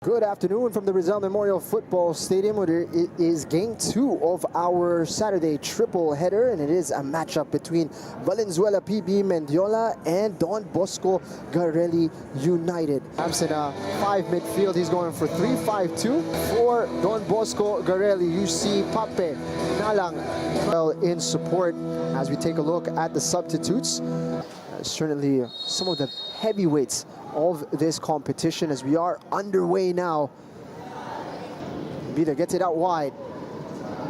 Good afternoon from the Rizal Memorial Football Stadium, where it is game 2 of our Saturday triple header, and it is a matchup between Valenzuela PB Mendiola and Don Bosco Garelli United. Absent a 5 midfield, he's going for 3-5-2. For Don Bosco Garelli, you see Pape Nalang well in support as we take a look at the substitutes. Certainly some of the heavyweights of this competition as we are underway now. Vida gets it out wide.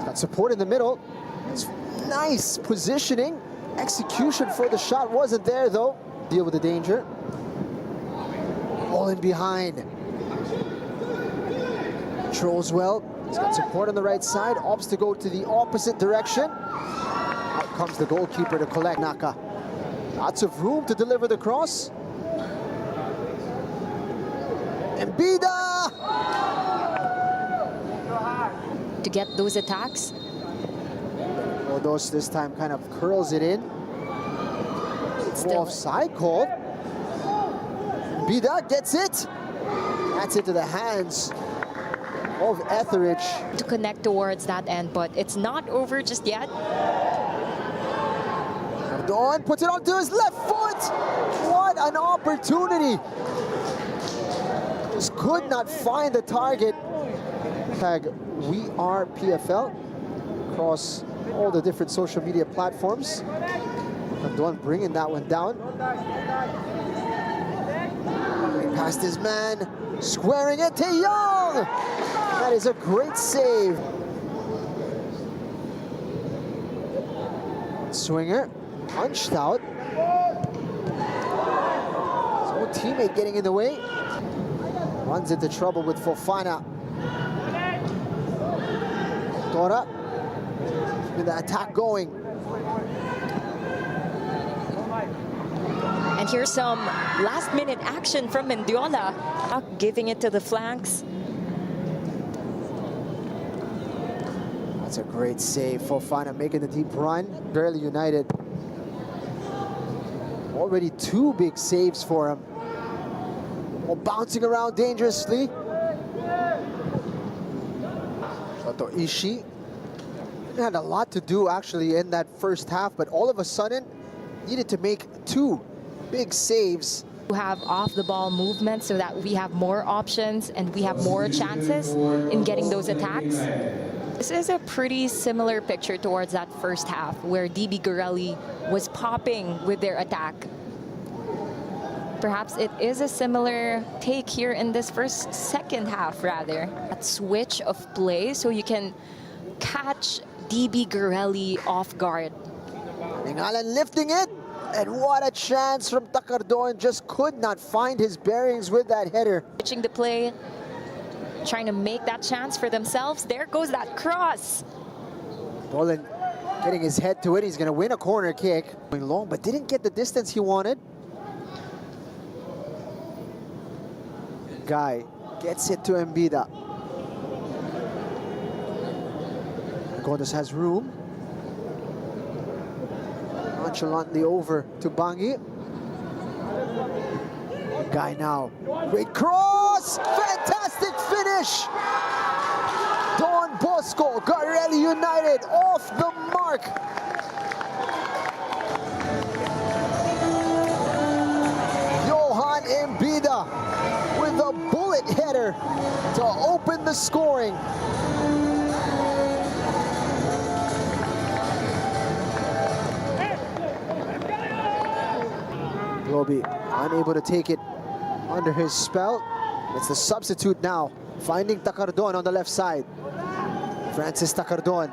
Got support in the middle. It's nice positioning. Execution for the shot wasn't there though. Deal with the danger. All in behind. Controls well. He's got support on the right side. Opts to go to the opposite direction. Out comes the goalkeeper to collect Naka. Lots of room to deliver the cross. And Bida! To get those attacks. Odos this time kind of curls it in. Still offside call. Bida gets it. That's into the hands of Etheridge. To connect towards that end, but it's not over just yet. Don puts it onto his left foot. What an opportunity. Just could not find the target. Tag We Are PFL across all the different social media platforms. Don bringing that one down. Past his man, squaring it to Young. That is a great save. Swinger. Punched out. His own teammate getting in the way. Runs into trouble with Fofana. Dora. With the attack going. And here's some last-minute action from Mendiola. Giving it to the flanks. That's a great save. Fofana making the deep run. Garelli United. Already 2 big saves for him. Well, bouncing around dangerously. Shoto Ishii had a lot to do actually in that first half, but all of a sudden needed to make 2 big saves. To have off-the-ball movement so that we have more options and we have more chances in getting those attacks. This is a pretty similar picture towards that first half where DB Garelli was popping with their attack. Perhaps it is a similar take here in this second half rather. That switch of play so you can catch DB Garelli off guard. Ningalan lifting it, and what a chance from Takardon. Just could not find his bearings with that header. Switching the play, trying to make that chance for themselves. There goes that cross. Dolan getting his head to it. He's going to win a corner kick. Going long, but didn't get the distance he wanted. Guy gets it to Mbida. Gondos has room. Nonchalantly over to Bangi. Guy now. Great cross! Fantastic finish! Don Bosco Garelli United off the mark. Johan Mbida with a bullet header to open the scoring. Roby unable to take it under his spell. It's the substitute now, finding Takardon on the left side. Francis Takardon.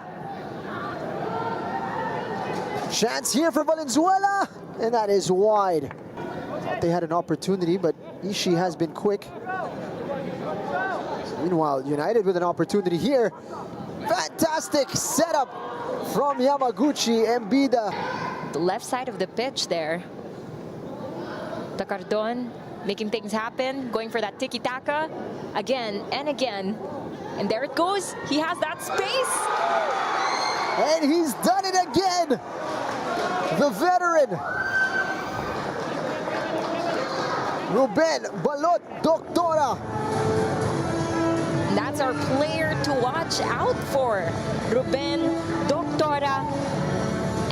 Chance here for Valenzuela, and that is wide. Thought they had an opportunity, but Ishii has been quick. Meanwhile, United with an opportunity here. Fantastic setup from Yamaguchi Mbida. The left side of the pitch there. Takardon making things happen, going for that tiki-taka again and again. And there it goes. He has that space. And he's done it again. The veteran. Ruben Balot Doctora And that's our player to watch out for, Ruben Doctora.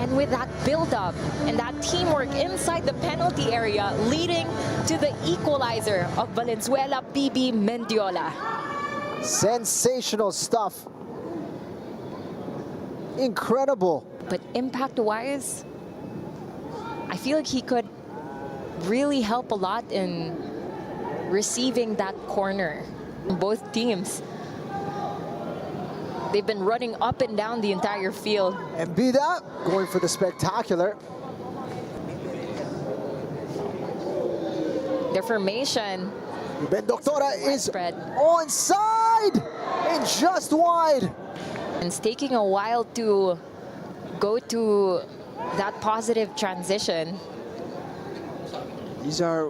And with that build-up and that teamwork inside the penalty area, leading to the equalizer of Valenzuela PB Mendiola. Sensational stuff. Incredible. But impact-wise, I feel like he could really help a lot in receiving that corner. Both teams, they've been running up and down the entire field. And Bida going for the spectacular. Their formation. Ben Doctora is spread. onside and just wide. And it's taking a while to go to that positive transition. These are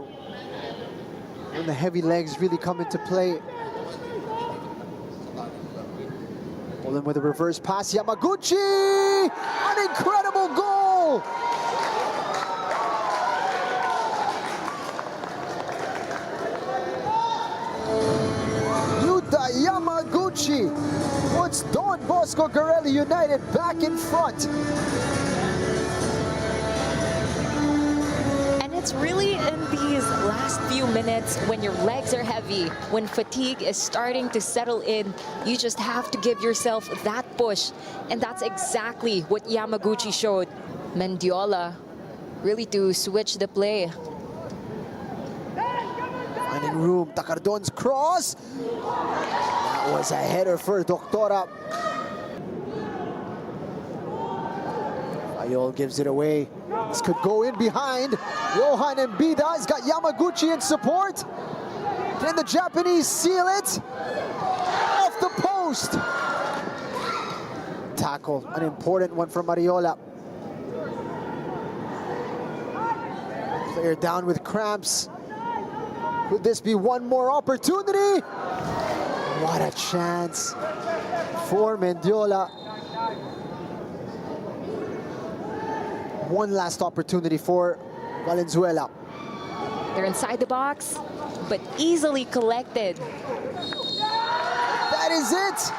when the heavy legs really come into play. Bowling with a reverse pass, Yamaguchi! An incredible goal! Yuta Yamaguchi puts Don Bosco Garelli United back in front. And it's really in these last few minutes when your legs are heavy, when fatigue is starting to settle in, you just have to give yourself that push. And that's exactly what Yamaguchi showed. Mendiola really to switch the play. Finding room, Takardon's cross. That was a header for Doctora. Fayol gives it away. This could go in behind. Johan Mbida has got Yamaguchi in support. Can the Japanese seal it? Off the post. Tackle, an important one from Mariola. Player down with cramps. Could this be one more opportunity? What a chance for Mendiola. One last opportunity for Valenzuela. They're inside the box, but easily collected. That is it.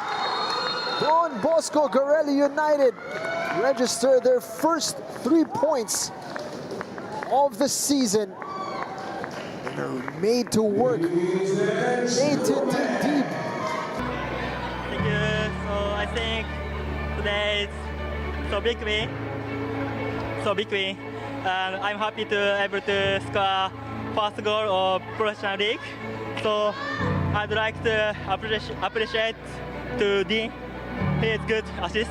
Don Bosco Garelli United register their first 3 points of the season. And are made to work, made to dig deep. Thank you. So I think today is so big win. And I'm happy to able to score first goal of professional league. So I'd like to appreciate to Dean. He is good assist.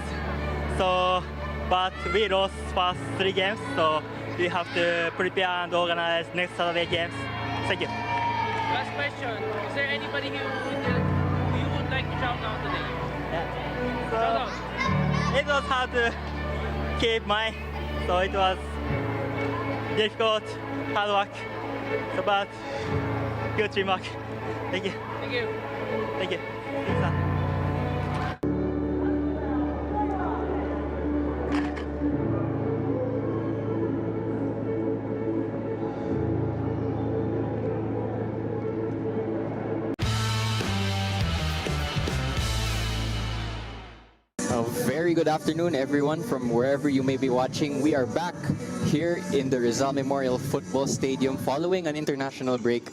So, but we lost first 3 games, so we have to prepare and organize next Saturday games. Thank you. Last question. Is there anybody who you would like to shout out today? Yeah. Shout out. So it was hard to keep my, so it was difficult, hard work. So, but good teamwork. Thank you. Thank you. Thank you. Thank you, sir. A very good afternoon, everyone, from wherever you may be watching. We are back here in the Rizal Memorial Football Stadium following an international break.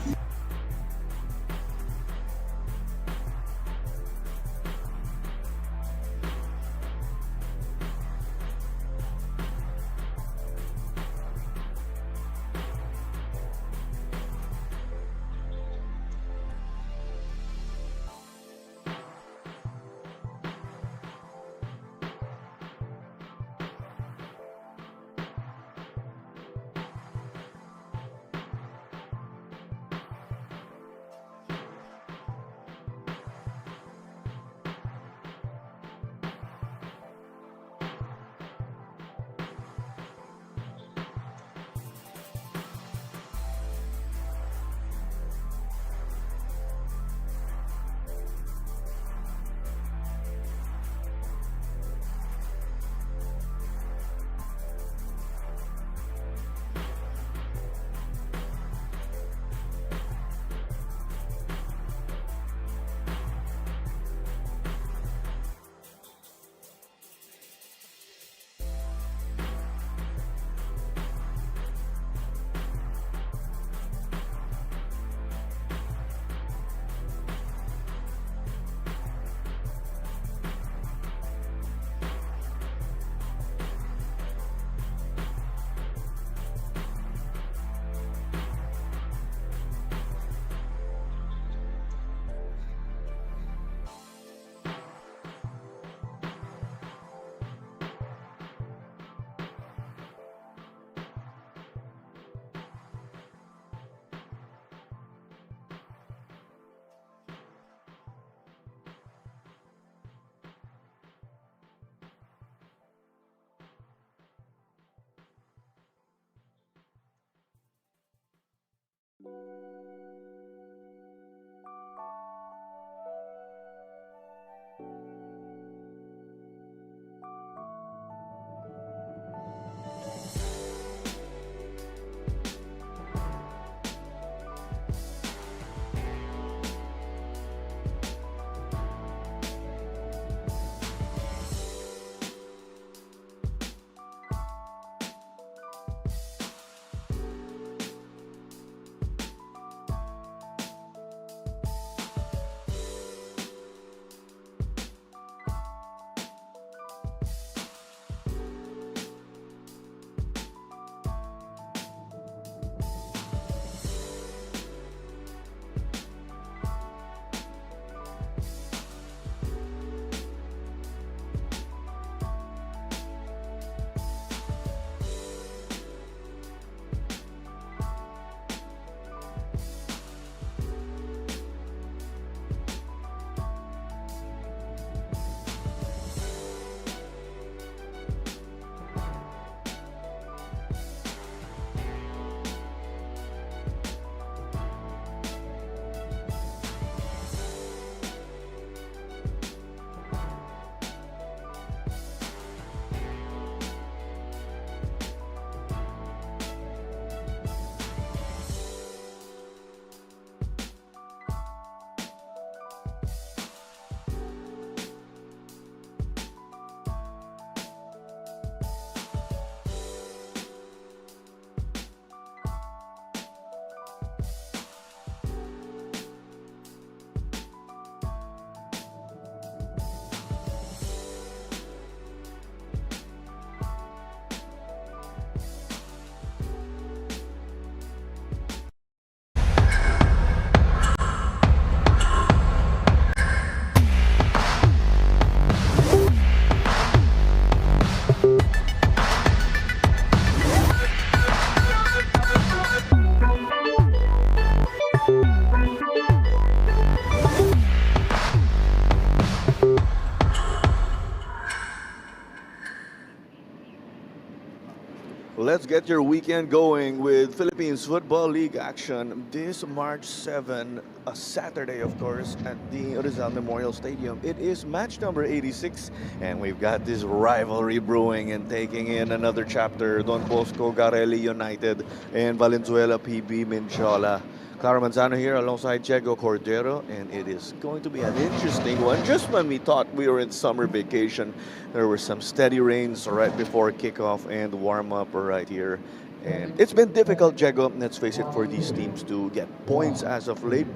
Let's get your weekend going with Philippines Football League action this March 7, a Saturday, of course, at the Rizal Memorial Stadium. It is match number 86, and we've got this rivalry brewing and taking in another chapter. Don Bosco Garelli United and Valenzuela PB Mindiola. Clara Manzano here alongside Diego Cordero, and it is going to be an interesting one. Just when we thought we were in summer vacation, there were some steady rains right before kickoff and warm-up right here. And it's been difficult, Diego, let's face it, for these teams to get points as of late.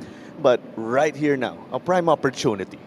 But right here now, a prime opportunity.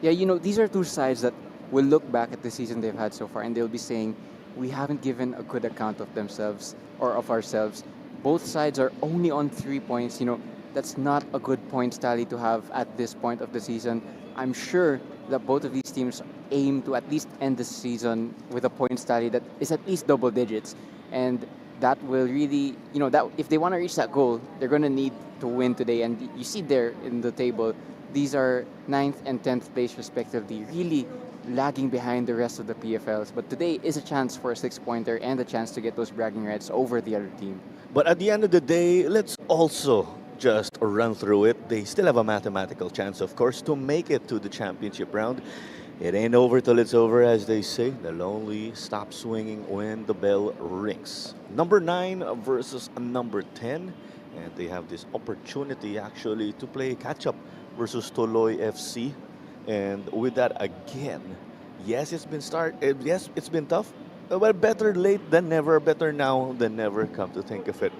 Yeah, you know, these are two sides that will look back at the season they've had so far and they'll be saying, we haven't given a good account of themselves or of ourselves. Both sides are only on 3 points. You know, that's not a good points tally to have at this point of the season. I'm sure that both of these teams aim to at least end the season with a points tally that is at least double digits. And that will really, you know, that if they want to reach that goal, they're going to need to win today. And you see there in the table, these are 9th and 10th place respectively, really lagging behind the rest of the PFLs. But today is a chance for a 6-pointer and a chance to get those bragging rights over the other team. But at the end of the day, let's also just run through it. They still have a mathematical chance, of course, to make it to the championship round. It ain't over till it's over, as they say. They'll only stop swinging when the bell rings. Number 9 versus number 10. And they have this opportunity, actually, to play catch-up versus Toloy FC. And with that, again, yes, it's been tough. Well, better late than never, better now than never, come to think of it.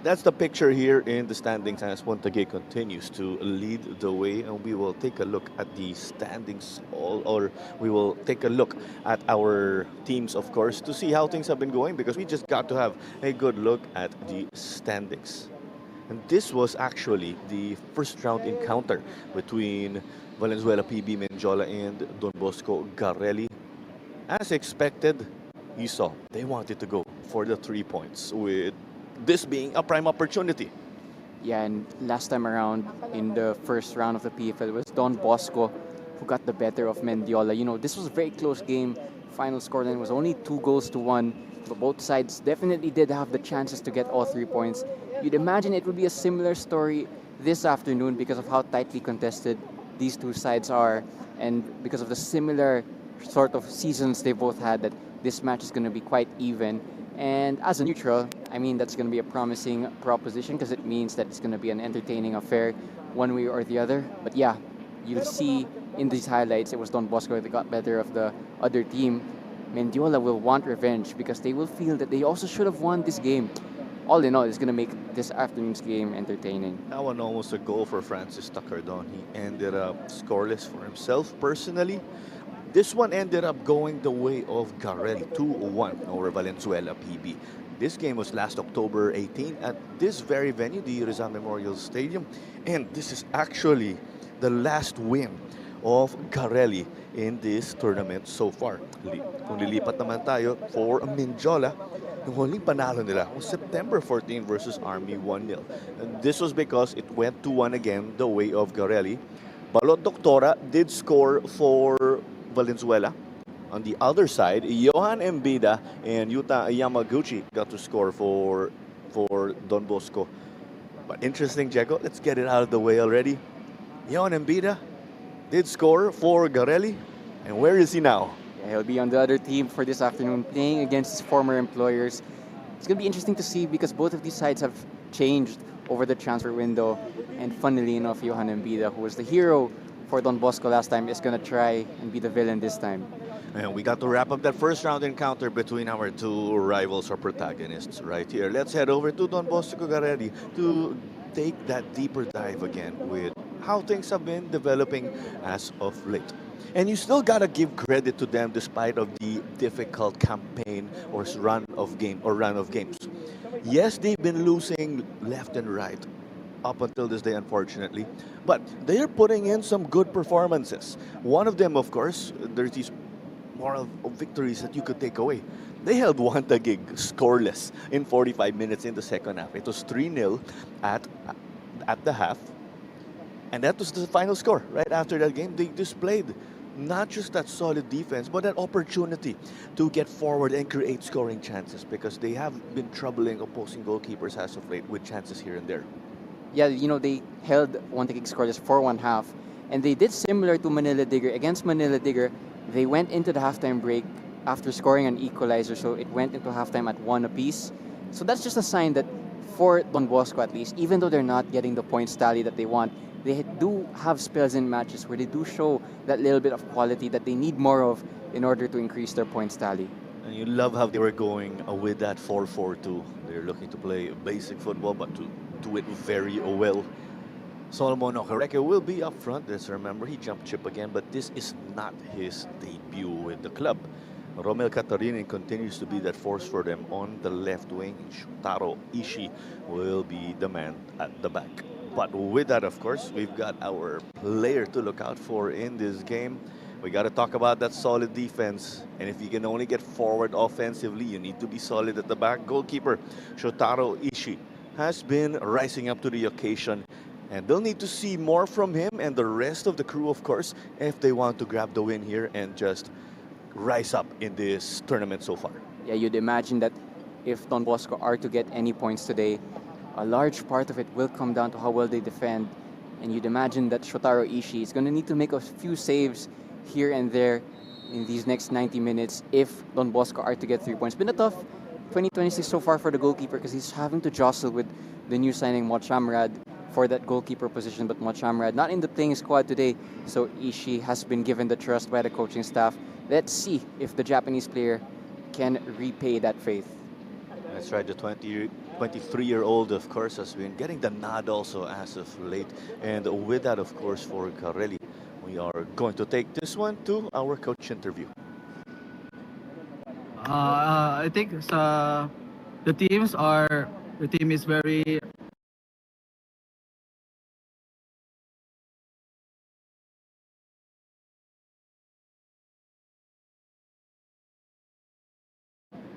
That's the picture here in the standings as Montague continues to lead the way, and we will take a look at the standings, or we will take a look at our teams, of course, to see how things have been going, because we just got to have a good look at the standings. And this was actually the first round encounter between Valenzuela PB Mindiola and Don Bosco Garelli. As expected, you saw they wanted to go for the 3 points, with this being a prime opportunity. Yeah, and last time around in the first round of the PFL, it was Don Bosco who got the better of Mendiola. You know, this was a very close game. Final scoreline was only 2-1. But both sides definitely did have the chances to get all 3 points. You'd imagine it would be a similar story this afternoon because of how tightly contested these two sides are, and because of the similar sort of seasons they both had, that this match is going to be quite even. And as a neutral, I mean, that's going to be a promising proposition because it means that it's going to be an entertaining affair one way or the other. But yeah, you'll see in these highlights, it was Don Bosco that got better of the other team. Mendiola will want revenge because they will feel that they also should have won this game. All in all, it's going to make this afternoon's game entertaining. That one almost a goal for Francis Takardon. He ended up scoreless for himself personally. This one ended up going the way of Garelli, 2-1 over Valenzuela PB. This game was last October 18 at this very venue, the Rizal Memorial Stadium. And this is actually the last win of Garelli in this tournament so far. Kung lilipat naman tayo for Mindiola, yung huling panalo nila was September 14 versus Army 1-0. And this was because it went 2-1 again the way of Garelli. Balot Doctora did score for Valenzuela. On the other side, Johan Embida and Yuta Yamaguchi got to score for Don Bosco. But interesting, Diego, let's get it out of the way already. Johan Embida did score for Garelli. And where is he now? Yeah, he'll be on the other team for this afternoon, playing against his former employers. It's going to be interesting to see because both of these sides have changed over the transfer window. And funnily enough, Johan Embida, who was the hero for Don Bosco last time, is going to try and be the villain this time. And we got to wrap up that first round encounter between our two rivals or protagonists right here. Let's head over to Don Bosco Garelli to take that deeper dive again with how things have been developing as of late. And you still gotta give credit to them despite of the difficult campaign or run of games. Yes, they've been losing left and right up until this day, unfortunately, but they're putting in some good performances. One of them, of course, there's these moral victories that you could take away. They held Wantagig scoreless in 45 minutes in the second half. It was 3-0 at the half, and that was the final score. Right after that game, they displayed not just that solid defense, but that opportunity to get forward and create scoring chances, because they have been troubling opposing goalkeepers as of late with chances here and there. Yeah, they held one kick scoreless for one half, and they did similar to Manila Digger. Against Manila Digger, they went into the halftime break after scoring an equalizer, so it went into halftime at 1 apiece. So that's just a sign that for Don Bosco, at least, even though they're not getting the points tally that they want, they do have spells in matches where they do show that little bit of quality that they need more of in order to increase their points tally. And you love how they were going with that 4-4-2. They're looking to play basic football, but to do it very well. Solomon Okereke will be up front. Let's remember, he jumped ship again, but this is not his debut with the club. Romel Catarinin continues to be that force for them on the left wing. Shotaro Ishii will be the man at the back. But with that, of course, we've got our player to look out for in this game. We got to talk about that solid defense. And if you can only get forward offensively, you need to be solid at the back. Goalkeeper Shotaro Ishii has been rising up to the occasion. And they'll need to see more from him and the rest of the crew, of course, if they want to grab the win here and just rise up in this tournament so far. Yeah, you'd imagine that if Don Bosco are to get any points today, a large part of it will come down to how well they defend. And you'd imagine that Shotaro Ishii is going to need to make a few saves here and there in these next 90 minutes if Don Bosco are to get 3 points. Been a tough 2026 so far for the goalkeeper because he's having to jostle with the new signing Mochamrad for that goalkeeper position, but Mochamrad not in the playing squad today, so Ishii has been given the trust by the coaching staff. Let's see if the Japanese player can repay that faith. That's right, the 23-year-old, of course, has been getting the nod also as of late. And with that, of course, for Garelli, we are going to take this one to our coach interview. I think the team is very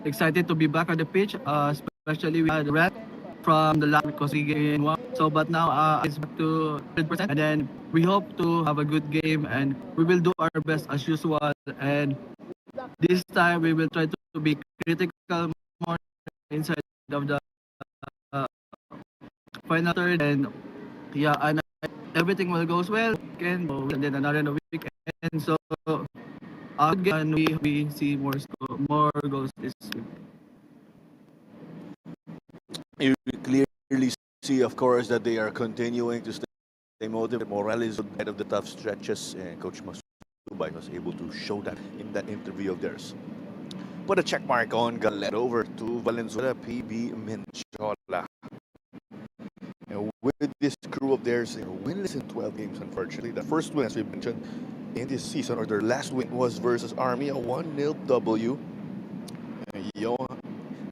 excited to be back on the pitch, especially with the rep from the last because we gained one. So, but now it's back to 100%, and then we hope to have a good game, and we will do our best as usual. And this time we will try to be critical more inside of the final third, and yeah, and everything will goes well. And then another weekend. So, again, we see more goals this week. You clearly see, of course, that they are continuing to stay motivated. Morale is ahead of the tough stretches, and Coach Masubay was able to show that in that interview of theirs. Put a check mark on Galet over to Valenzuela, PB Menchola. And with this crew of theirs, they're winless in 12 games, unfortunately. The first win, as we mentioned, in this season, or their last win, was versus Army, a 1-0 W.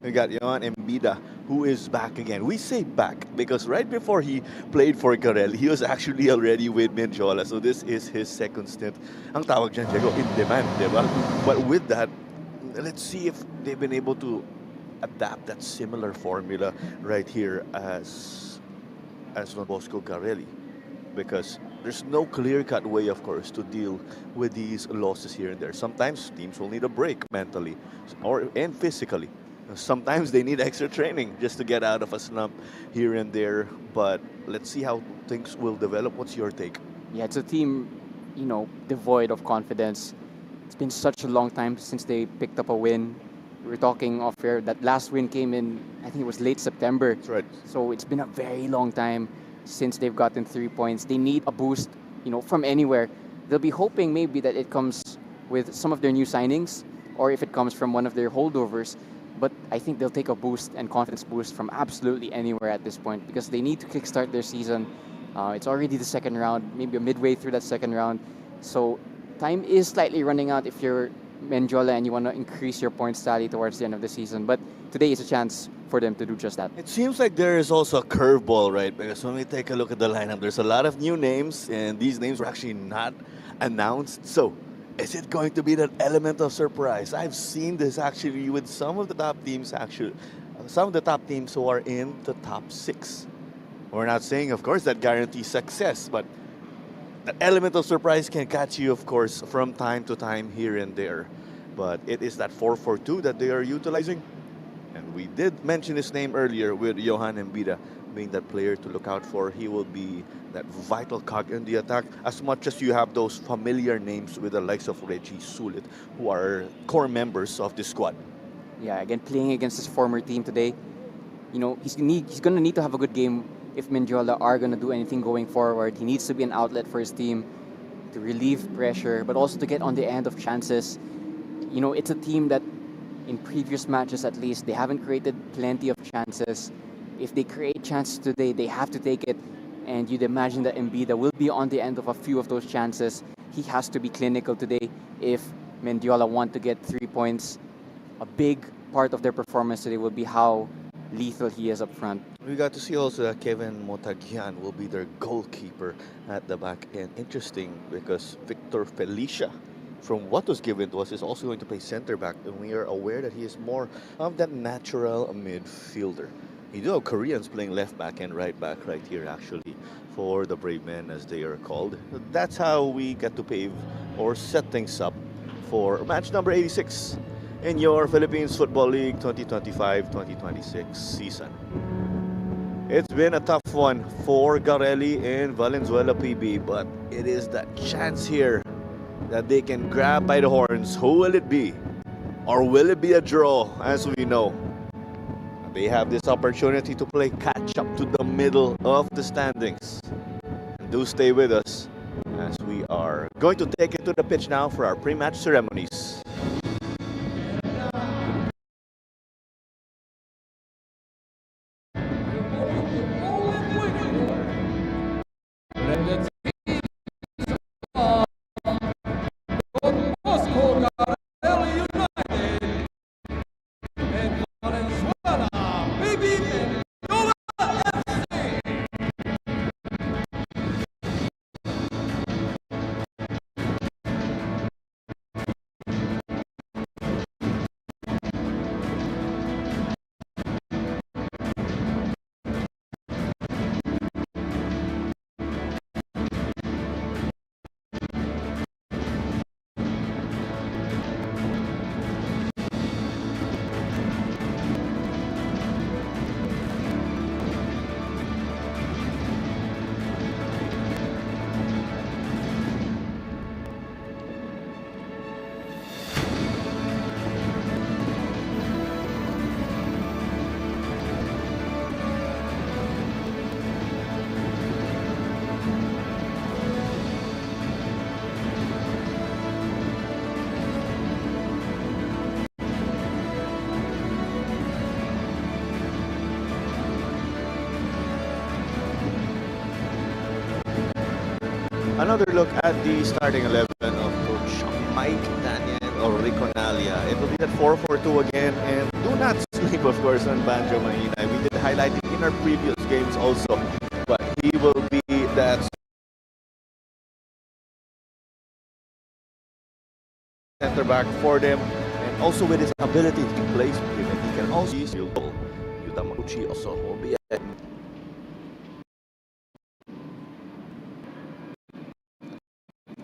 We got Yohan Embida, who is back again. We say back because right before he played for Garelli, he was actually already with Mendiola. So this is his second stint. Ang tawag dyan, Diego, in demand, diba? But with that, let's see if they've been able to adapt that similar formula right here as Don Bosco Garelli. Because there's no clear-cut way, of course, to deal with these losses here and there. Sometimes teams will need a break mentally and physically. Sometimes they need extra training just to get out of a slump here and there. But let's see how things will develop. What's your take? Yeah, it's a team, devoid of confidence. It's been such a long time since they picked up a win. We were talking off air that last win came in, I think it was late September. That's right. So it's been a very long time since they've gotten 3 points. They need a boost, from anywhere. They'll be hoping maybe that it comes with some of their new signings or if it comes from one of their holdovers. But I think they'll take a boost and confidence boost from absolutely anywhere at this point because they need to kickstart their season. It's already the second round, maybe midway through that second round. So time is slightly running out if you're Mendiola and you want to increase your points tally towards the end of the season. But today is a chance for them to do just that. It seems like there is also a curveball, right? Because when we take a look at the lineup, there's a lot of new names, and these names were actually not announced. So, is it going to be that element of surprise? I've seen this actually with some of the top teams, some of the top teams who are in the top 6. We're not saying, of course, that guarantees success, but That element of surprise can catch you, of course, from time to time here and there. But it is that 4-4-2 that they are utilizing. And we did mention his name earlier with Johan Mbida being that player to look out for. He will be that vital cog in the attack, as much as you have those familiar names with the likes of Reggie Sulit, who are core members of the squad. Yeah, again, playing against his former team today, you know, he's going to need to have a good game if Mendiola are going to do anything going forward. He needs to be an outlet for his team to relieve pressure, but also to get on the end of chances. You know, it's a team that in previous matches at least, they haven't created plenty of chances. If they create chances today, they have to take it. And you'd imagine that Mbida will be on the end of a few of those chances. He has to be clinical today if Mendiola want to get 3 points. A big part of their performance today will be how lethal he is up front. We got to see also that Kevin Motagian will be their goalkeeper at the back end. Interesting because Victor Felicia, from what was given to us, is also going to play center back, and we are aware that he is more of that natural midfielder. You do have Koreans playing left back and right back right here actually for the Brave Men as they are called. That's how we get to pave or set things up for match number 86 in your Philippines Football League 2025-2026 season. It's been a tough one for Garelli and Valenzuela PB, but it is that chance here that they can grab by the horns. Who will it be? Or will it be a draw? As we know, they have this opportunity to play catch up to the middle of the standings. And do stay with us as we are going to take it to the pitch now for our pre-match ceremonies. BOSCO GARELLI United and Valenzuela MENDIOLA FC. Another look at the starting 11 of Coach Mike Daniel or Riconalia. It will be that 4-4-2 again, and do not sleep, of course, on Banjo Mahina. We did highlight it in our previous games also, but he will be that center back for them, and also with his ability to play speed, he can also use field goal. Yutamaguchi also will be at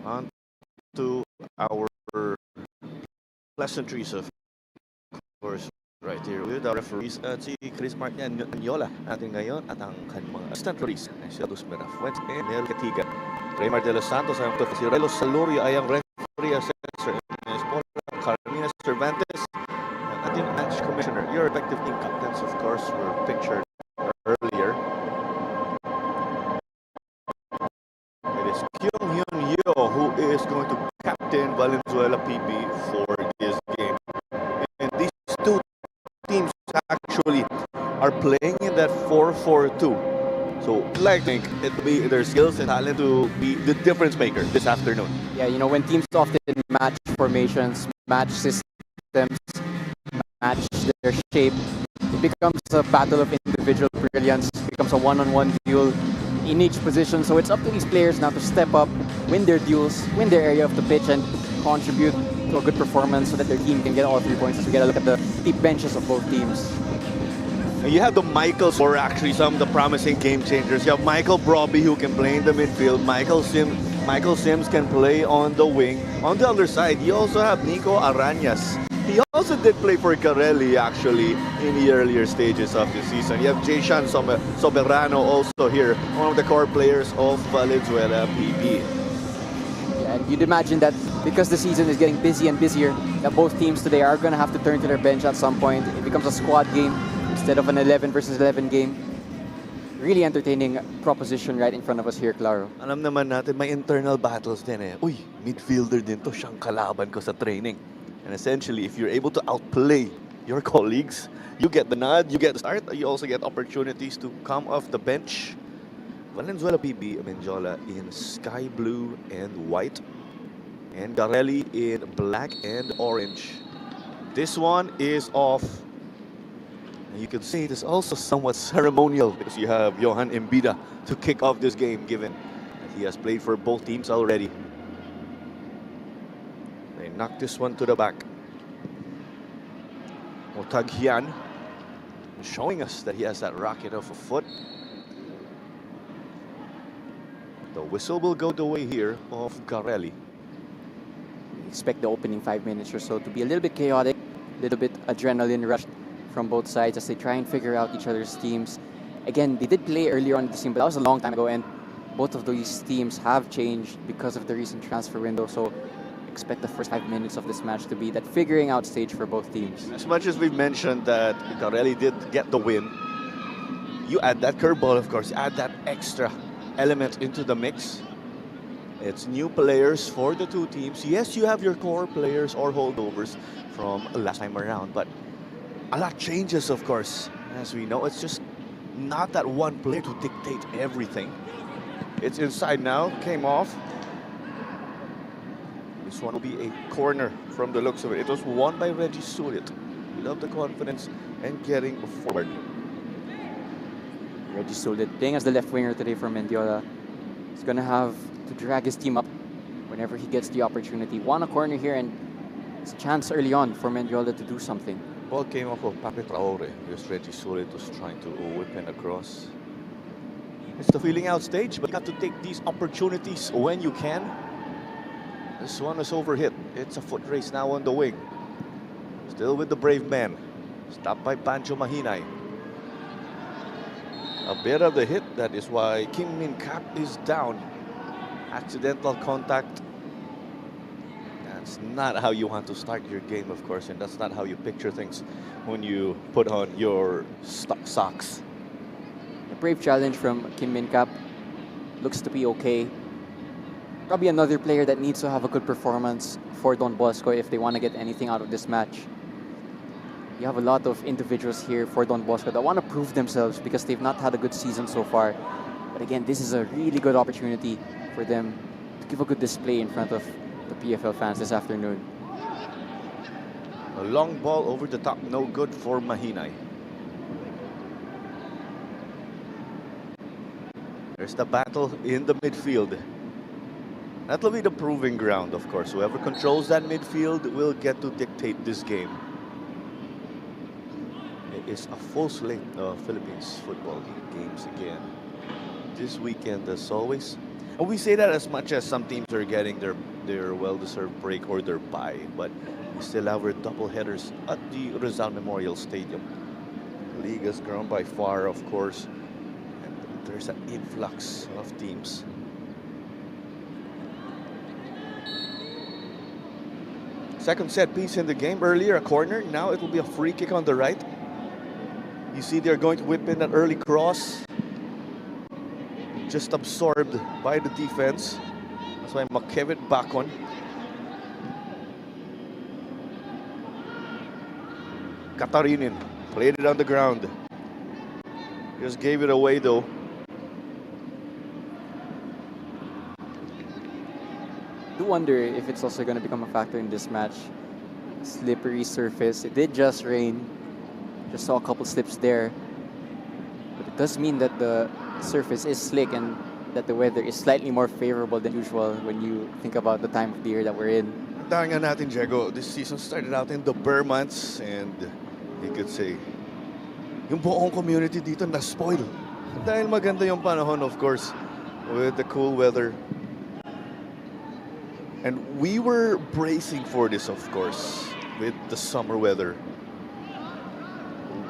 on to our pleasantries, of course, right here with our referees at si Chris Martin Anyola natin ngayon at ang kanyang assistant referees si Adus Merafuente and Nel Katigan. Raymar de los Santos ay ang si Relo Salorio ay ang referee assessor, Carmina Cervantes ang ating match commissioner. Your respective team captains, of course, were pictured earlier. It is Kyung Hyun Yo who is going to captain Valenzuela PB for this game. And these two teams actually are playing in that 4-4-2. So I think it will be their skills and talent to be the difference maker this afternoon. Yeah, you know, when teams often match formations, match systems, match their shape, it becomes a battle of individual brilliance, it becomes a one-on-one duel in each position. So it's up to these players now to step up, win their duels, win their area of the pitch, and contribute to a good performance so that their team can get all 3 points as we get a look at the deep benches of both teams. You have the Michaels who are actually some of the promising game changers. You have Michael Broby who can play in the midfield, Michael Sim Michael Sims can play on the wing. On the other side, you also have Nico Arañas. He also did play for Garelli actually in the earlier stages of the season. You have Jason Soberano also here, one of the core players of Valenzuela PB. Yeah, and you'd imagine that because the season is getting busy and busier, that both teams today are going to have to turn to their bench at some point. It becomes a squad game instead of an 11 versus 11 game. Really entertaining proposition right in front of us here, Claro. Alam naman natin, may internal battles din eh. Uy, midfielder din to, siyang kalaban ko sa training. And essentially, if you're able to outplay your colleagues, you get the nod, you get the start, you also get opportunities to come off the bench. Valenzuela PB, Menjola in sky blue and white, and Garelli in black and orange. This one is off. And you can see it is also somewhat ceremonial because you have Johan Embida to kick off this game, given that he has played for both teams already. They knock this one to the back. Otaghian showing us that he has that rocket of a foot. The whistle will go the way here of Garelli. Expect the opening 5 minutes or so to be a little bit chaotic, a little bit adrenaline rush from both sides as they try and figure out each other's teams. Again, they did play earlier on in the season, but that was a long time ago, and both of these teams have changed because of the recent transfer window. So expect the first 5 minutes of this match to be that figuring out stage for both teams. As much as we've mentioned that Garelli did get the win, you add that curveball, of course, add that extra element into the mix. It's new players for the two teams. Yes, you have your core players or holdovers from last time around, but a lot changes, of course. As we know, it's just not that one player to dictate everything. It's inside now, came off. This one will be a corner from the looks of it. It was won by Reggie Sulit. We love the confidence and getting forward. Reggie Sulit playing as the left winger today for Mendiola. He's going to have to drag his team up whenever he gets the opportunity. Won a corner here, and it's a chance early on for Mendiola to do something. Ball came off of Pape Traore. Just Reggie Sulit was trying to whip it across. It's the feeling out stage, but you have to take these opportunities when you can. This one is overhit. It's a foot race now on the wing. Still with the brave man. Stopped by Pancho Mahinay. A bit of the hit. That is why Kim Min Kap is down. Accidental contact. That's not how you want to start your game, of course, and that's not how you picture things when you put on your socks. A brave challenge from Kim Min Kap. Looks to be okay. Probably another player that needs to have a good performance for Don Bosco if they want to get anything out of this match. You have a lot of individuals here for Don Bosco that want to prove themselves because they've not had a good season so far. But again, this is a really good opportunity for them to give a good display in front of the PFL fans this afternoon. A long ball over the top, no good for Mahinay. There's the battle in the midfield. That'll be the proving ground, of course. Whoever controls that midfield will get to dictate this game. It is a full slate of Philippines football games again this weekend, as always. And we say that as much as some teams are getting their well-deserved break or their bye, but we still have our double headers at the Rizal Memorial Stadium. The league has grown by far, of course, and there's an influx of teams. Second set piece in the game. Earlier a corner, now it will be a free kick on the right. You see they're going to whip in an early cross. Just absorbed by the defense. That's why Makevit back on. Katarinin played it on the ground. Just gave it away though. I do wonder if it's also going to become a factor in this match. Slippery surface. It did just rain. Just saw a couple slips there. But it does mean that the surface is slick and that the weather is slightly more favorable than usual when you think about the time of the year that we're in. Dahil nga natin, Diego, this season started out in the Burr months, and you could say, yung buong community dito na-spoil. Dahil maganda yung panahon, of course, with the cool weather. And we were bracing for this, of course, with the summer weather.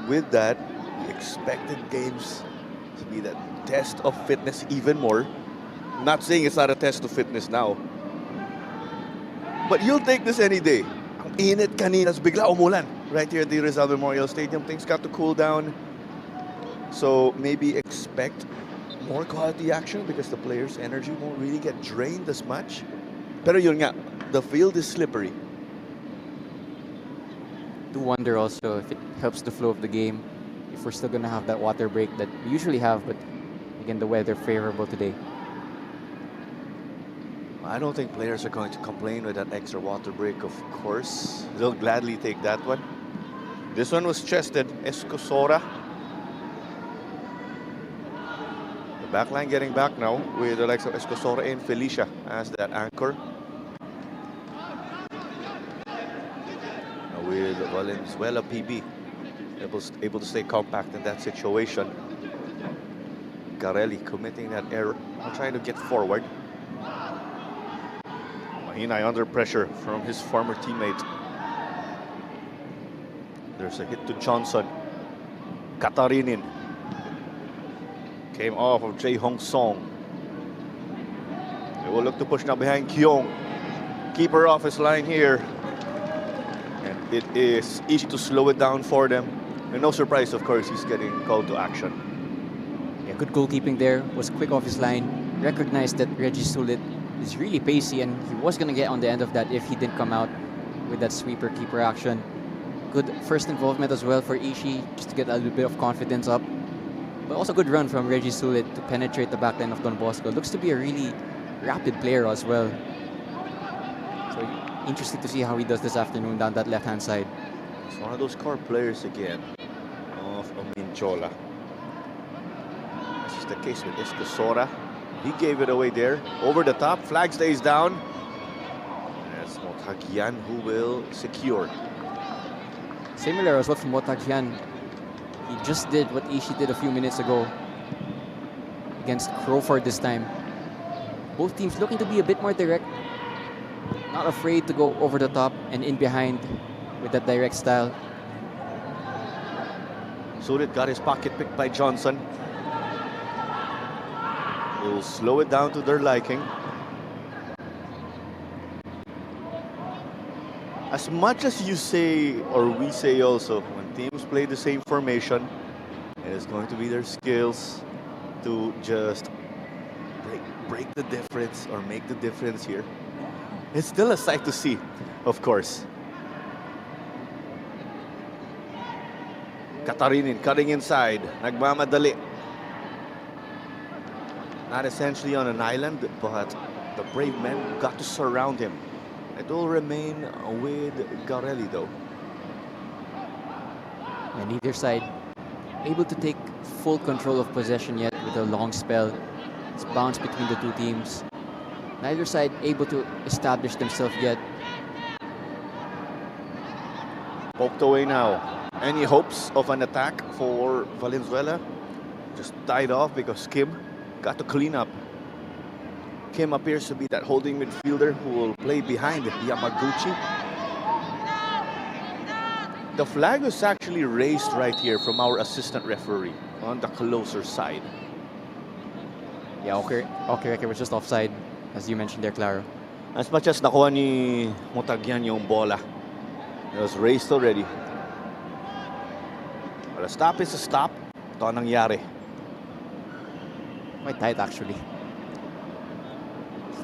With that, we expected games to be that test of fitness even more. Not saying it's not a test of fitness now. But you'll take this any day. Ang init kanina, bigla umulan. Right here at the Rizal Memorial Stadium, things got to cool down. So maybe expect more quality action because the players' energy won't really get drained as much. Pero yun nga, the field is slippery. Do wonder also if it helps the flow of the game, if we're still going to have that water break that we usually have, but again, the weather favorable today. I don't think players are going to complain with that extra water break, of course. They'll gladly take that one. This one was chested, Escosora. The backline getting back now with the likes of Escosora and Felicia as that anchor. Now with Valenzuela PB able to stay compact in that situation. Garelli committing that error, trying to get forward. Mahinay under pressure from his former teammate. There's a hit to Johnson. Katarinin. Came off of Jae Hong Song. They will look to push now behind Kyong. Keeper off his line here. And it is easy to slow it down for them. And no surprise, of course, he's getting called to action. Yeah, good goalkeeping there. Was quick off his line. Recognized that Reggie Sulit is really pacey, and he was going to get on the end of that if he didn't come out with that sweeper keeper action. Good first involvement as well for Ishii, just to get a little bit of confidence up. But also good run from Reggie Sulit to penetrate the backline of Don Bosco. Looks to be a really rapid player as well. So interesting to see how he does this afternoon down that left-hand side. It's one of those core players again of MENDIOLA. This is the case with Escosora. He gave it away there. Over the top, flag stays down. That's Motagian who will secure. Similar as well from Motagian. He just did what Ishii did a few minutes ago against Crawford this time. Both teams looking to be a bit more direct. Not afraid to go over the top and in behind with that direct style. Sulit got his pocket picked by Johnson. Will slow it down to their liking. As much as you say, or we say also, when teams play the same formation, it is going to be their skills to just break the difference or make the difference here. It's still a sight to see, of course. Katarinin cutting inside. Nagmamadali. Not essentially on an island, but the brave men got to surround him. It will remain with Garelli though. And either side able to take full control of possession yet with a long spell. It's bounce between the two teams. Neither side able to establish themselves yet. Poked away now. Any hopes of an attack for Valenzuela? Just died off because Kim got to clean up. Kim appears to be that holding midfielder who will play behind Yamaguchi. The flag was actually raised right here from our assistant referee on the closer side. Yeah, okay, was just offside, as you mentioned there, Claro. As much as nakuha ni Motagian yung bola, it was raised already. But a stop is a stop. Ito ang nangyari. Quite tight, actually.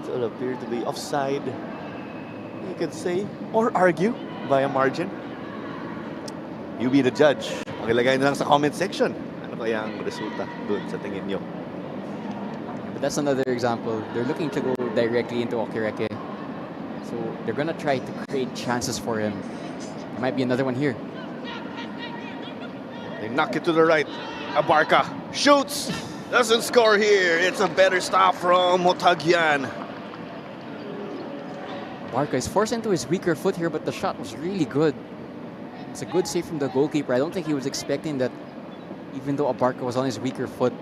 Still appear to be offside, you could say, or argue by a margin. You be the judge. Pakilagay na lang sa comment section. Ano kaya ang resulta dun sa tingin nyo? But that's another example. They're looking to go directly into Okereke. So they're going to try to create chances for him. There might be another one here. They knock it to the right. Abarca shoots. Doesn't score here. It's a better stop from Motagian. Barca is forced into his weaker foot here, but the shot was really good. It's a good save from the goalkeeper. I don't think he was expecting that, even though Abarca was on his weaker foot,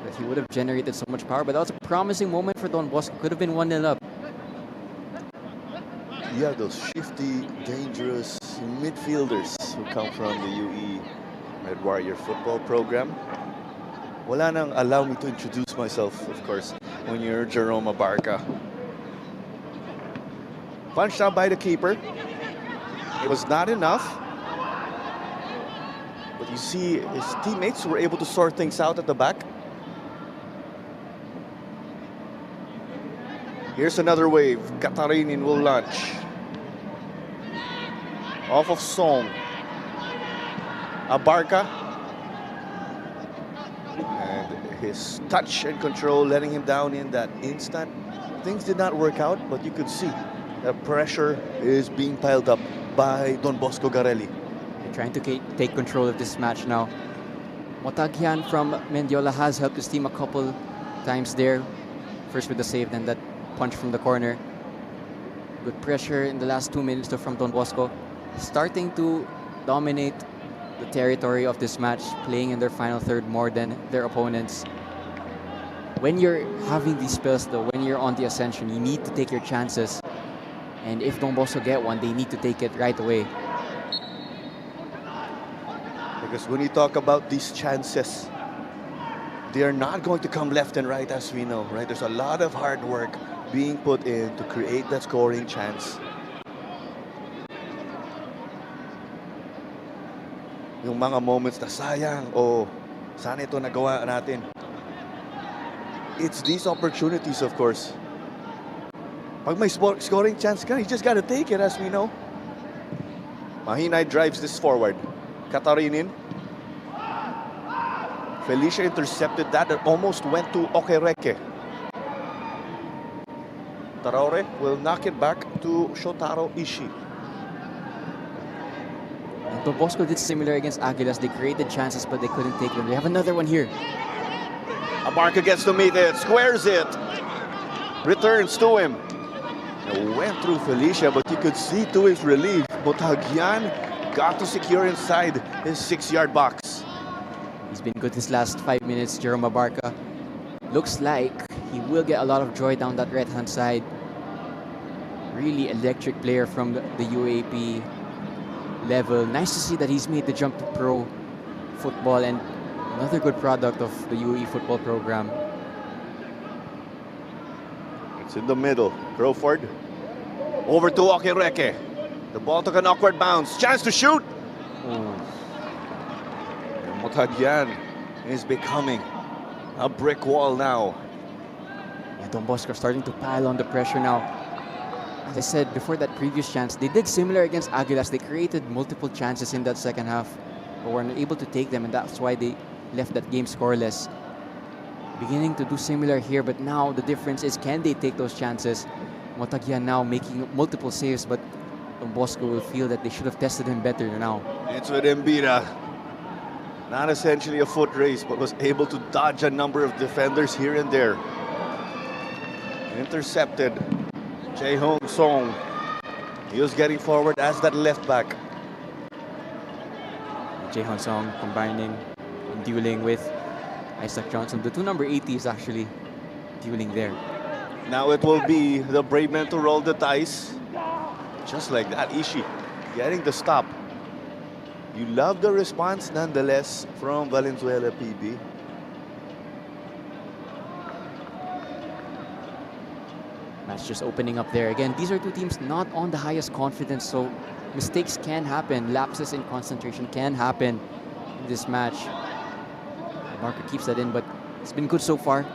that he would have generated so much power. But that was a promising moment for Don Bosco. Could have been 1-0 up. Yeah, those shifty, dangerous midfielders who come from the UE Red Warrior football program. Wala nang allow me to introduce myself, of course, when you're Jerome Abarca. Punched out by the keeper. It was not enough. But you see, his teammates were able to sort things out at the back. Here's another wave. Katarinin will launch. Off of Song. Abarca. And his touch and control letting him down in that instant. Things did not work out, but you could see the pressure is being piled up by Don Bosco Garelli. They're trying to take control of this match now. Motagyan from Mendiola has helped his team a couple times there. First with the save, then that punch from the corner. Good pressure in the last 2 minutes from Don Bosco. Starting to dominate the territory of this match, playing in their final third more than their opponents. When you're having these spells though, when you're on the ascension, you need to take your chances. And if Don Bosco get one, they need to take it right away. Because when you talk about these chances, they are not going to come left and right, as we know, right? There's a lot of hard work being put in to create that scoring chance. Yung mga moments na sayang, oh, sana ito nagawa natin. It's these opportunities, of course. Pag may scoring chance ka, you just gotta take it, as we know. Mahinay drives this forward. Katarinin. Felicia intercepted that. It almost went to Okereke. Traore will knock it back to Shotaro Ishii. And Don Bosco did similar against Aguilas. They created chances, but they couldn't take them. They have another one here. Abarca gets to meet it, squares it. Returns to him. It went through Felicia, but you could see to his relief, Motagyan got to secure inside his 6-yard box. He's been good his last 5 minutes, Jerome Abarca. Looks like he will get a lot of joy down that right-hand side. Really electric player from the UAP level. Nice to see that he's made the jump to pro football and another good product of the UE football program. It's in the middle. Crawford over to Okereke. The ball took an awkward bounce. Chance to shoot. Motagyan is becoming a brick wall now. Yeah, Don Bosco starting to pile on the pressure now. As I said before that previous chance, they did similar against Aguilas. They created multiple chances in that second half, but were unable to take them, and that's why they left that game scoreless. Beginning to do similar here, but now the difference is, can they take those chances? Motagyan now making multiple saves, but Don Bosco will feel that they should have tested him better now. It's with Mbira. Not essentially a foot race, but was able to dodge a number of defenders here and there. Intercepted. Jae-Hong Song. He was getting forward as that left back. Jae-Hong Song combining and dueling with Isaac Johnson. The two number 80s actually dueling there. Now it will be the brave men to roll the dice. Just like that, Ishii getting the stop. You love the response nonetheless from Valenzuela PB. Match just opening up there. Again, these are two teams not on the highest confidence, so mistakes can happen. Lapses in concentration can happen in this match. Abarca keeps that in, but it's been good so far.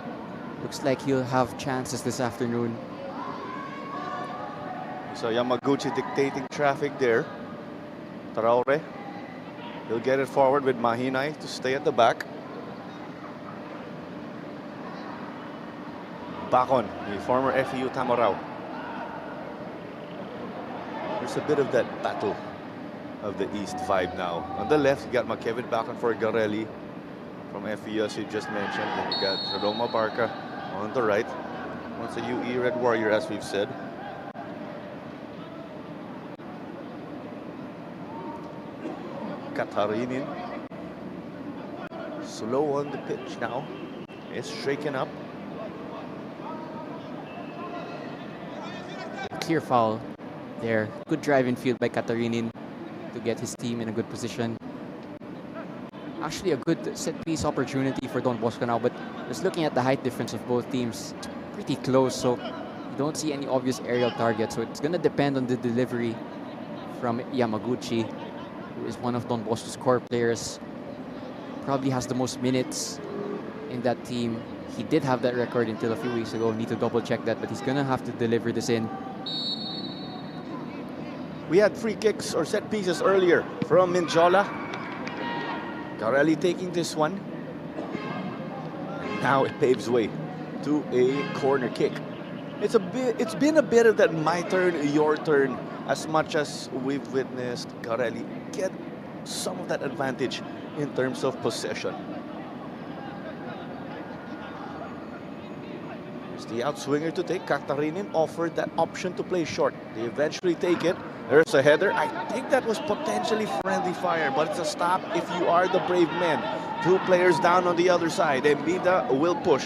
Looks like he'll have chances this afternoon. So Yamaguchi dictating traffic there. Traore. He'll get it forward with Mahinay to stay at the back. Bacon, the former FEU Tamaraw. There's a bit of that battle of the East vibe now. On the left, you got McKevin Bacon for Garelli from FEU, as you just mentioned. Then you got Jerome Abarca on the right. Once a UE Red Warrior, as we've said. Katarinin. Slow on the pitch now. It's shaken up. Clear foul there. Good drive in field by Katarinin to get his team in a good position. Actually, a good set-piece opportunity for Don Bosco now, but just looking at the height difference of both teams, it's pretty close, so you don't see any obvious aerial targets. So it's going to depend on the delivery from Yamaguchi, who is one of Don Bosco's core players. Probably has the most minutes in that team. He did have that record until a few weeks ago. Need to double-check that, but he's going to have to deliver this in. We had free kicks or set pieces earlier from Mendiola. Garelli taking this one. Now it paves way to a corner kick. It's been a bit of that my turn, your turn, as much as we've witnessed Garelli get some of that advantage in terms of possession. There's the outswinger to take. Katarinin offered that option to play short. They eventually take it. There's a header. I think that was potentially friendly fire, but it's a stop if you are the brave men. Two players down on the other side. Embida will push.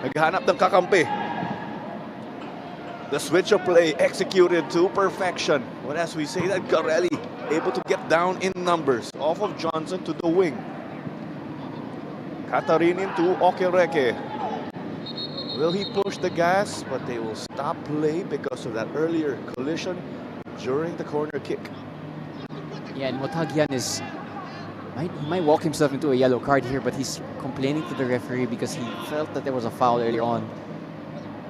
Naghahanap ng kakampi. The switch of play executed to perfection. But as we say that, Garelli able to get down in numbers. Off of Johnson to the wing. Katarinin to Okereke. Will he push the gas? But they will stop play because of that earlier collision during the corner kick. Yeah, and Motagyan he might walk himself into a yellow card here, but he's complaining to the referee because he felt that there was a foul earlier on.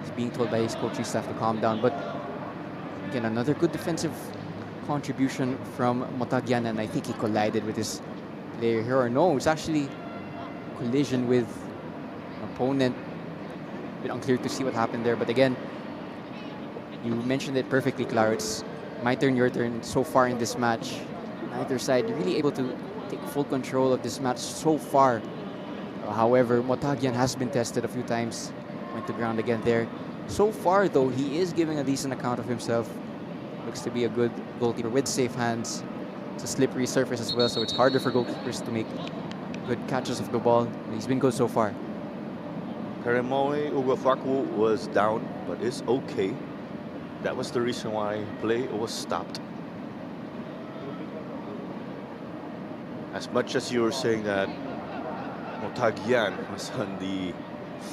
He's being told by his coaching staff to calm down. But again, another good defensive contribution from Motagyan, and I think he collided with his player here. Or no, it's actually collision with an opponent. A bit unclear to see what happened there, but again, you mentioned it perfectly, Claro. It's my turn, your turn so far in this match. Neither side really able to take full control of this match so far. However, Motagyan has been tested a few times. Went to ground again there. So far, though, he is giving a decent account of himself. Looks to be a good goalkeeper with safe hands. It's a slippery surface as well, so it's harder for goalkeepers to make good catches of the ball. He's been good so far. Karemoe Ugafaku was down, but is okay. That was the reason why play was stopped. As much as you were saying that Motagyan was on the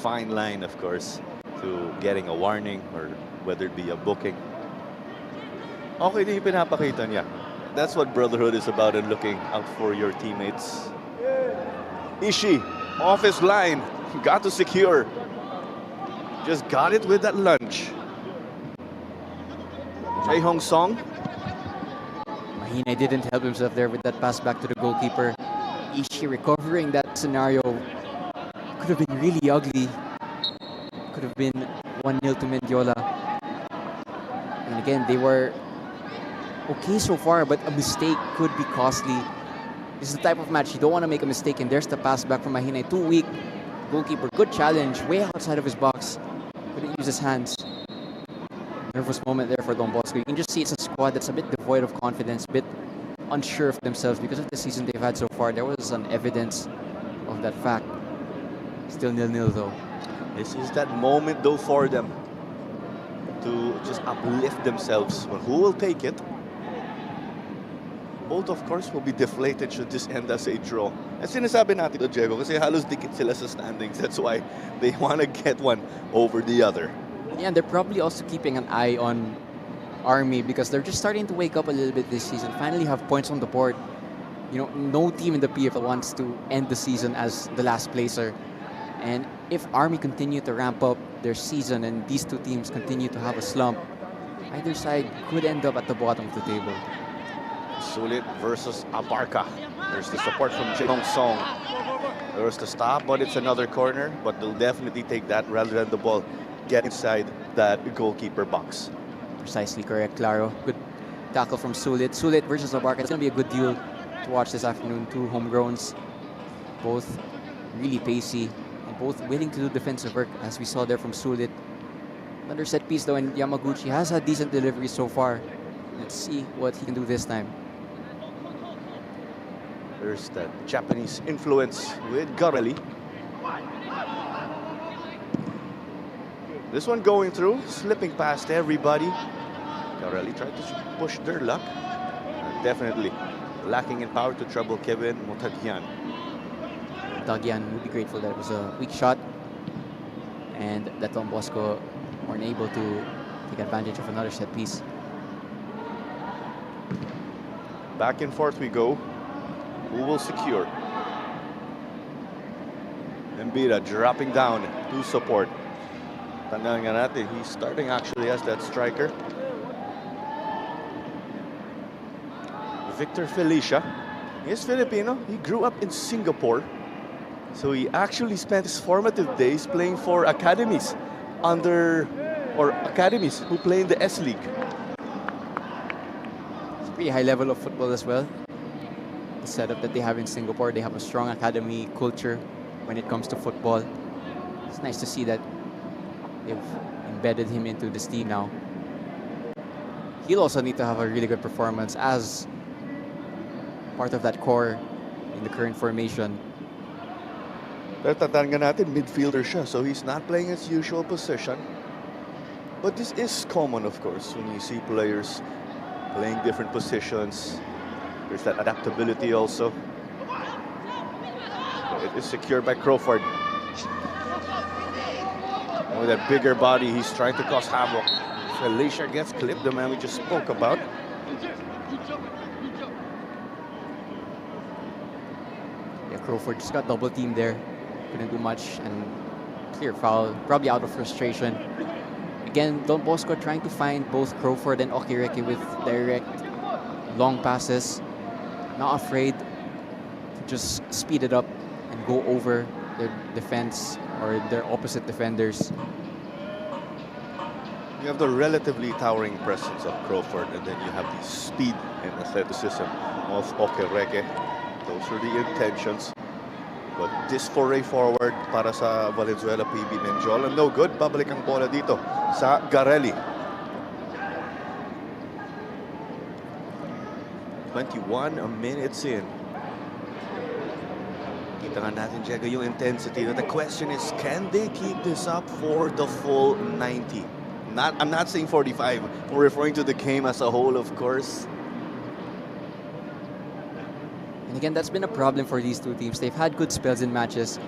fine line, of course, to getting a warning or whether it be a booking. Okay, din yung pinapakita niya. That's what brotherhood is about, and looking out for your teammates. Ishii, off his line, got to secure. Just got it with that lunge. Jae Hong Song. Mahina didn't help himself there with that pass back to the goalkeeper. Ishii recovering that scenario. Could have been really ugly. Could have been 1-0 to Mendiola. And again, they were okay so far, but a mistake could be costly. This is the type of match you don't want to make a mistake, and there's the pass back from Mahina. Too weak. Goalkeeper, good challenge, way outside of his box. Couldn't use his hands. Nervous moment there for Don Bosco. You can just see it's a squad that's a bit devoid of confidence, a bit unsure of themselves because of the season they've had so far. There was some evidence of that fact. Still 0-0 though. This is that moment though for them to just uplift themselves. But who will take it? Both, of course, will be deflated should this end as a draw. And sinasabi natin to Diego kasi halos dikit sila sa standings. That's why they want to get one over the other. Yeah, and they're probably also keeping an eye on Army because they're just starting to wake up a little bit this season. Finally have points on the board. You know, no team in the PFL wants to end the season as the last placer. And if Army continue to ramp up their season and these two teams continue to have a slump, either side could end up at the bottom of the table. Sulit versus Abarca. There's the support from Jae Hong Song. There's the stop, but it's another corner. But they'll definitely take that rather than the ball get inside that goalkeeper box. Precisely correct, Claro. Good tackle from Sulit. Sulit versus Abarca. It's going to be a good duel to watch this afternoon. Two homegrowns, both really pacey and both willing to do defensive work, as we saw there from Sulit. Another set piece though, and Yamaguchi has had decent delivery so far. Let's see what he can do this time. There's that Japanese influence with Garelli. This one going through, slipping past everybody. Garelli tried to push their luck. Definitely lacking in power to trouble Kevin Motagyan. Motagyan would be grateful that it was a weak shot and that Don Bosco weren't able to take advantage of another set piece. Back and forth we go. Who will secure? Mbira dropping down to support. Tandaan nga natin, he's starting actually as that striker. Victor Felicia. He is Filipino. He grew up in Singapore. So he actually spent his formative days playing for academies academies who play in the S League. It's a pretty high level of football as well. The setup that they have in Singapore, they have a strong academy culture when it comes to football. It's nice to see that they've embedded him into this team now. He'll also need to have a really good performance as part of that core in the current formation. Pero tatandaan natin, midfielder siya, so he's not playing his usual position. But this is common, of course, when you see players playing different positions. There's that adaptability also. It is secured by Crawford. With that bigger body, he's trying to cause havoc. Felicia gets clipped, the man we just spoke about. Yeah, Crawford just got double teamed there. Couldn't do much and clear foul, probably out of frustration. Again, Don Bosco trying to find both Crawford and Okireke with direct long passes. Not afraid to just speed it up and go over their defense or their opposite defenders. You have the relatively towering presence of Crawford, and then you have the speed and athleticism of Okireke. Those are the intentions. But this foray forward para sa Valenzuela PB Mendiola, no good. Babalik ang bola dito sa Garelli. 21 minutes in. Kita nga natin, Diego, yung intensity. The question is, can they keep this up for the full 90? I'm not saying 45. I'm referring to the game as a whole, of course. And again, that's been a problem for these two teams. They've had good spells in matches.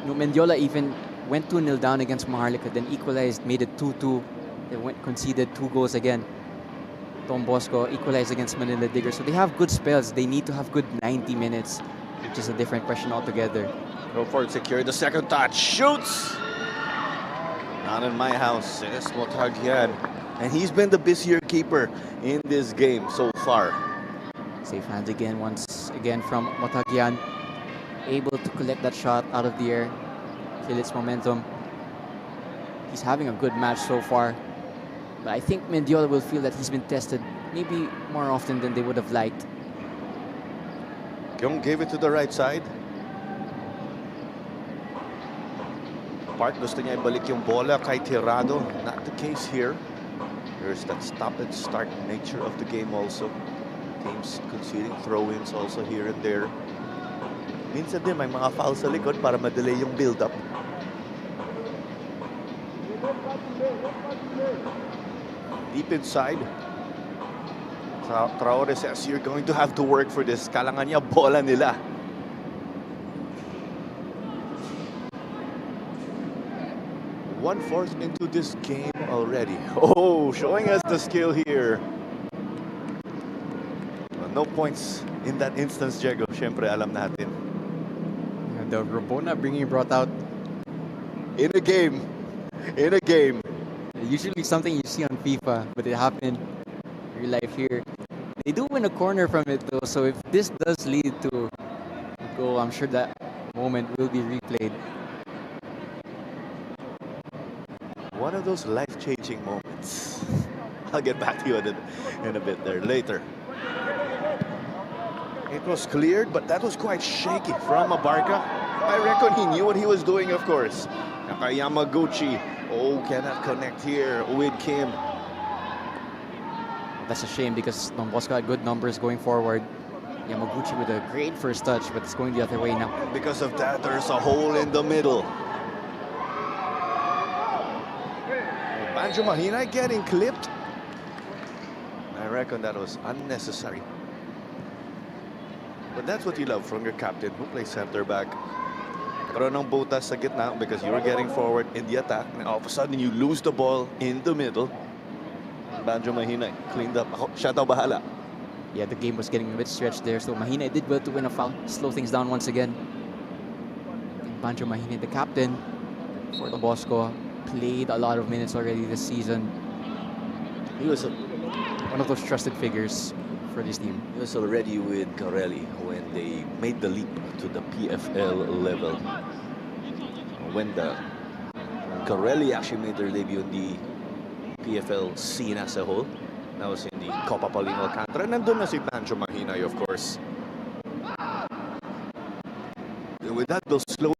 Mendiola even went 2-0 down against Maharlika, then equalized, made it 2-2. They conceded 2 goals again. Don Bosco equalized against Manila Diggers. So they have good spells. They need to have good 90 minutes, which is a different question altogether. Crawford secured the second touch. Shoots! Not in my house, says Motagyan. And he's been the busier keeper in this game so far. Safe hands again, once again from Motagyan. Able to collect that shot out of the air, kill its momentum. He's having a good match so far. But I think Mendiola will feel that he's been tested maybe more often than they would have liked. Kyung gave it to the right side. Park gusto niya ibalik yung bola kay Tirado. Not the case here. There's that stop and start nature of the game also. Teams conceding throw-ins also here and there. Minsan din may mga foul sa likod para madelay yung build-up. Deep inside. Traore says, you're going to have to work for this. Kalangan niya bola nila. One-fourth into this game already. Oh, showing us the skill here. Well, no points in that instance, Diego. Siyempre, alam natin. The Rabona being brought out in a game. In a game. Usually something you see on FIFA, but it happened in real life here. They do win a corner from it though, so if this does lead to a goal, I'm sure that moment will be replayed. One of those life-changing moments. I'll get back to you in a bit there later. It was cleared, but that was quite shaky from Abarca. I reckon he knew what he was doing, of course. Yamaguchi, oh, cannot connect here with Kim. That's a shame because Don Bosco had good numbers going forward. Yamaguchi with a great first touch, but it's going the other way now. Because of that, there's a hole in the middle. Banjo Mahina getting clipped. I reckon that was unnecessary. But that's what you love from your captain who plays center back. Karoon ng butas sa gitna because you were getting forward in the attack. And all of a sudden, you lose the ball in the middle. Banjo Mahina cleaned up. Siya daw bahala. Yeah, the game was getting a bit stretched there, so Mahina did well to win a foul, slow things down once again. And Banjo Mahina, the captain for the Bosco, played a lot of minutes already this season. He was one of those trusted figures for this team. He was already with Garelli when they made the leap to the PFL level. When Garelli actually made their debut in the PFL scene as a whole. That was in the Copa Paulino Alcantara. Nandun na si Banjo Mahina, of course. With that, those slow.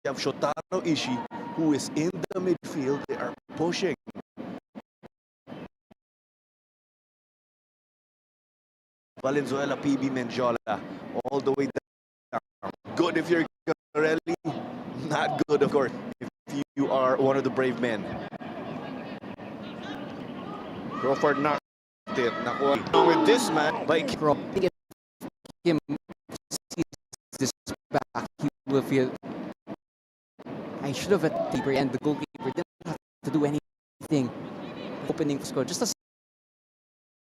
You have Shotaro Ishii, who is in the midfield. They are pushing. Valenzuela, PB, Mendiola, all the way down. Good if you're Garelli, not good, of course, if you are one of the brave men. Crawford knocked it. With this man, by him sees this back, he will feel, I should have at keeper, and the goalkeeper didn't have to do anything. Opening score, just a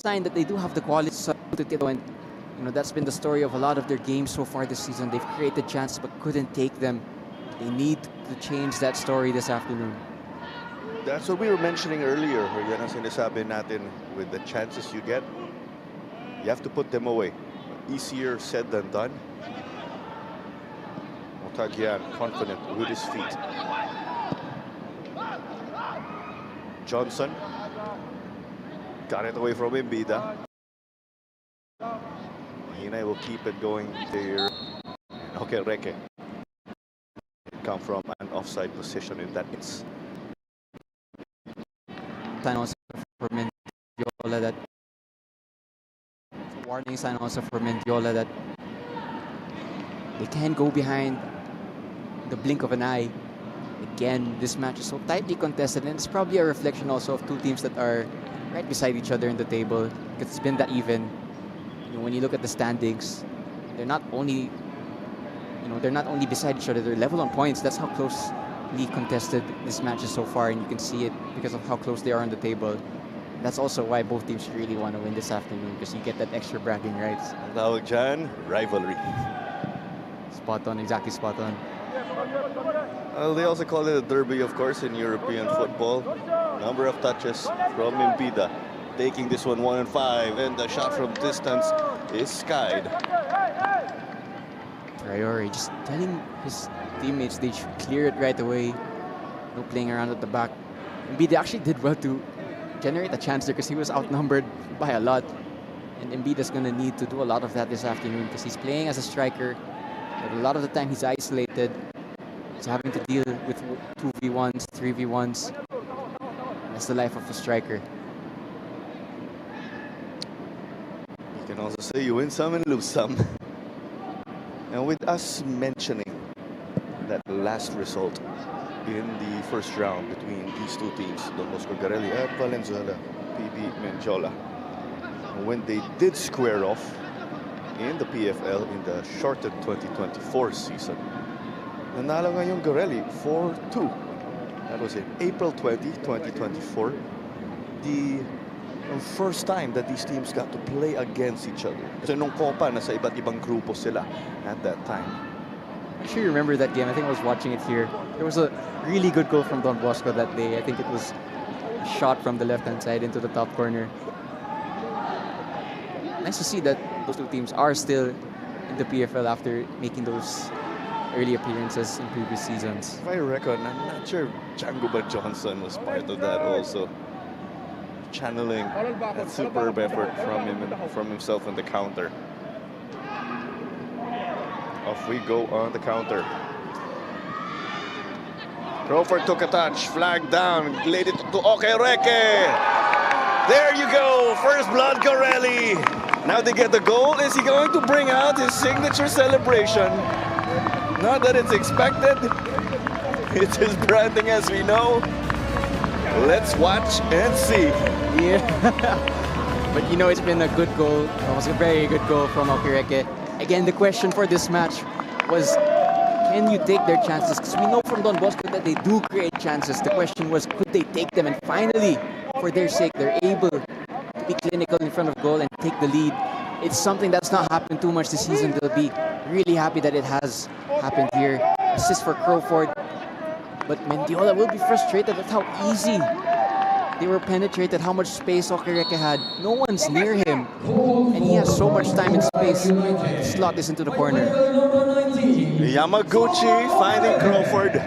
sign that they do have the quality to do, and you know that's been the story of a lot of their games so far this season. They've created chances but couldn't take them. They need to change that story this afternoon. That's what we were mentioning earlier. Yan ang sinasabi natin, with the chances you get, you have to put them away. Easier said than done. Otagian, confident with his feet. Johnson got it away from Mbida. Mahina will keep it going there. Okay, Reke come from an offside position in that case. Sign also for Mendiola that warning sign also for Mendiola that they can go behind the blink of an eye. Again, this match is so tightly contested, and it's probably a reflection also of two teams that are right beside each other in the table, because it's been that even. You know, when you look at the standings, they're not only beside each other, they're level on points. That's how closely contested this match is so far, and you can see it because of how close they are on the table. That's also why both teams really want to win this afternoon, because you get that extra bragging rights. Tawag dyan, rivalry. Spot on, exactly spot on. Well, they also call it a derby, of course, in European football. Number of touches from Mbida, taking this one 1-5, and the shot from distance is skied. Traore just telling his teammates they should clear it right away. No playing around at the back. Mbida actually did well to generate a chance there because he was outnumbered by a lot. And Mbida's going to need to do a lot of that this afternoon because he's playing as a striker. But a lot of the time he's isolated. He's having to deal with 2v1s, 3v1s. That's the life of a striker. You can also say you win some and lose some. And with us mentioning that last result in the first round between these two teams, Don Bosco Garelli and Valenzuela, PB Mendiola, when they did square off in the PFL in the shortened 2024 season, nanalo nga yung Garelli 4-2. That was in April 20, 2024. The first time that these teams got to play against each other. So nung Copa, nasa iba't ibang grupo sila at that time. I'm sure you remember that game. I think I was watching it here. There was a really good goal from Don Bosco that day. I think it was a shot from the left-hand side into the top corner. Nice to see that those two teams are still in the PFL after making those early appearances in previous seasons. If I reckon, I'm not sure Django Johnson was part of that also. Channeling that superb effort from himself on the counter. Off we go on the counter. Crawford took a touch, flag down, laid it to Okereke. There you go, first blood Garelli. Now they get the goal. Is he going to bring out his signature celebration? Not that it's expected. It's his branding, as we know. Let's watch and see. Yeah. But you know, it's been a good goal. It was a very good goal from Okereke. Again, the question for this match was, can you take their chances? Because we know from Don Bosco that they do create chances. The question was, could they take them? And finally, for their sake, they're able to be clinical in front of goal and take the lead. It's something that's not happened too much this season. They'll be really happy that it has happened here. Assist for Crawford. But Mendiola will be frustrated at how easy they were penetrated, how much space Okereke had. No one's near him, and he has so much time and space to slot this into the corner. Yamaguchi finding Crawford.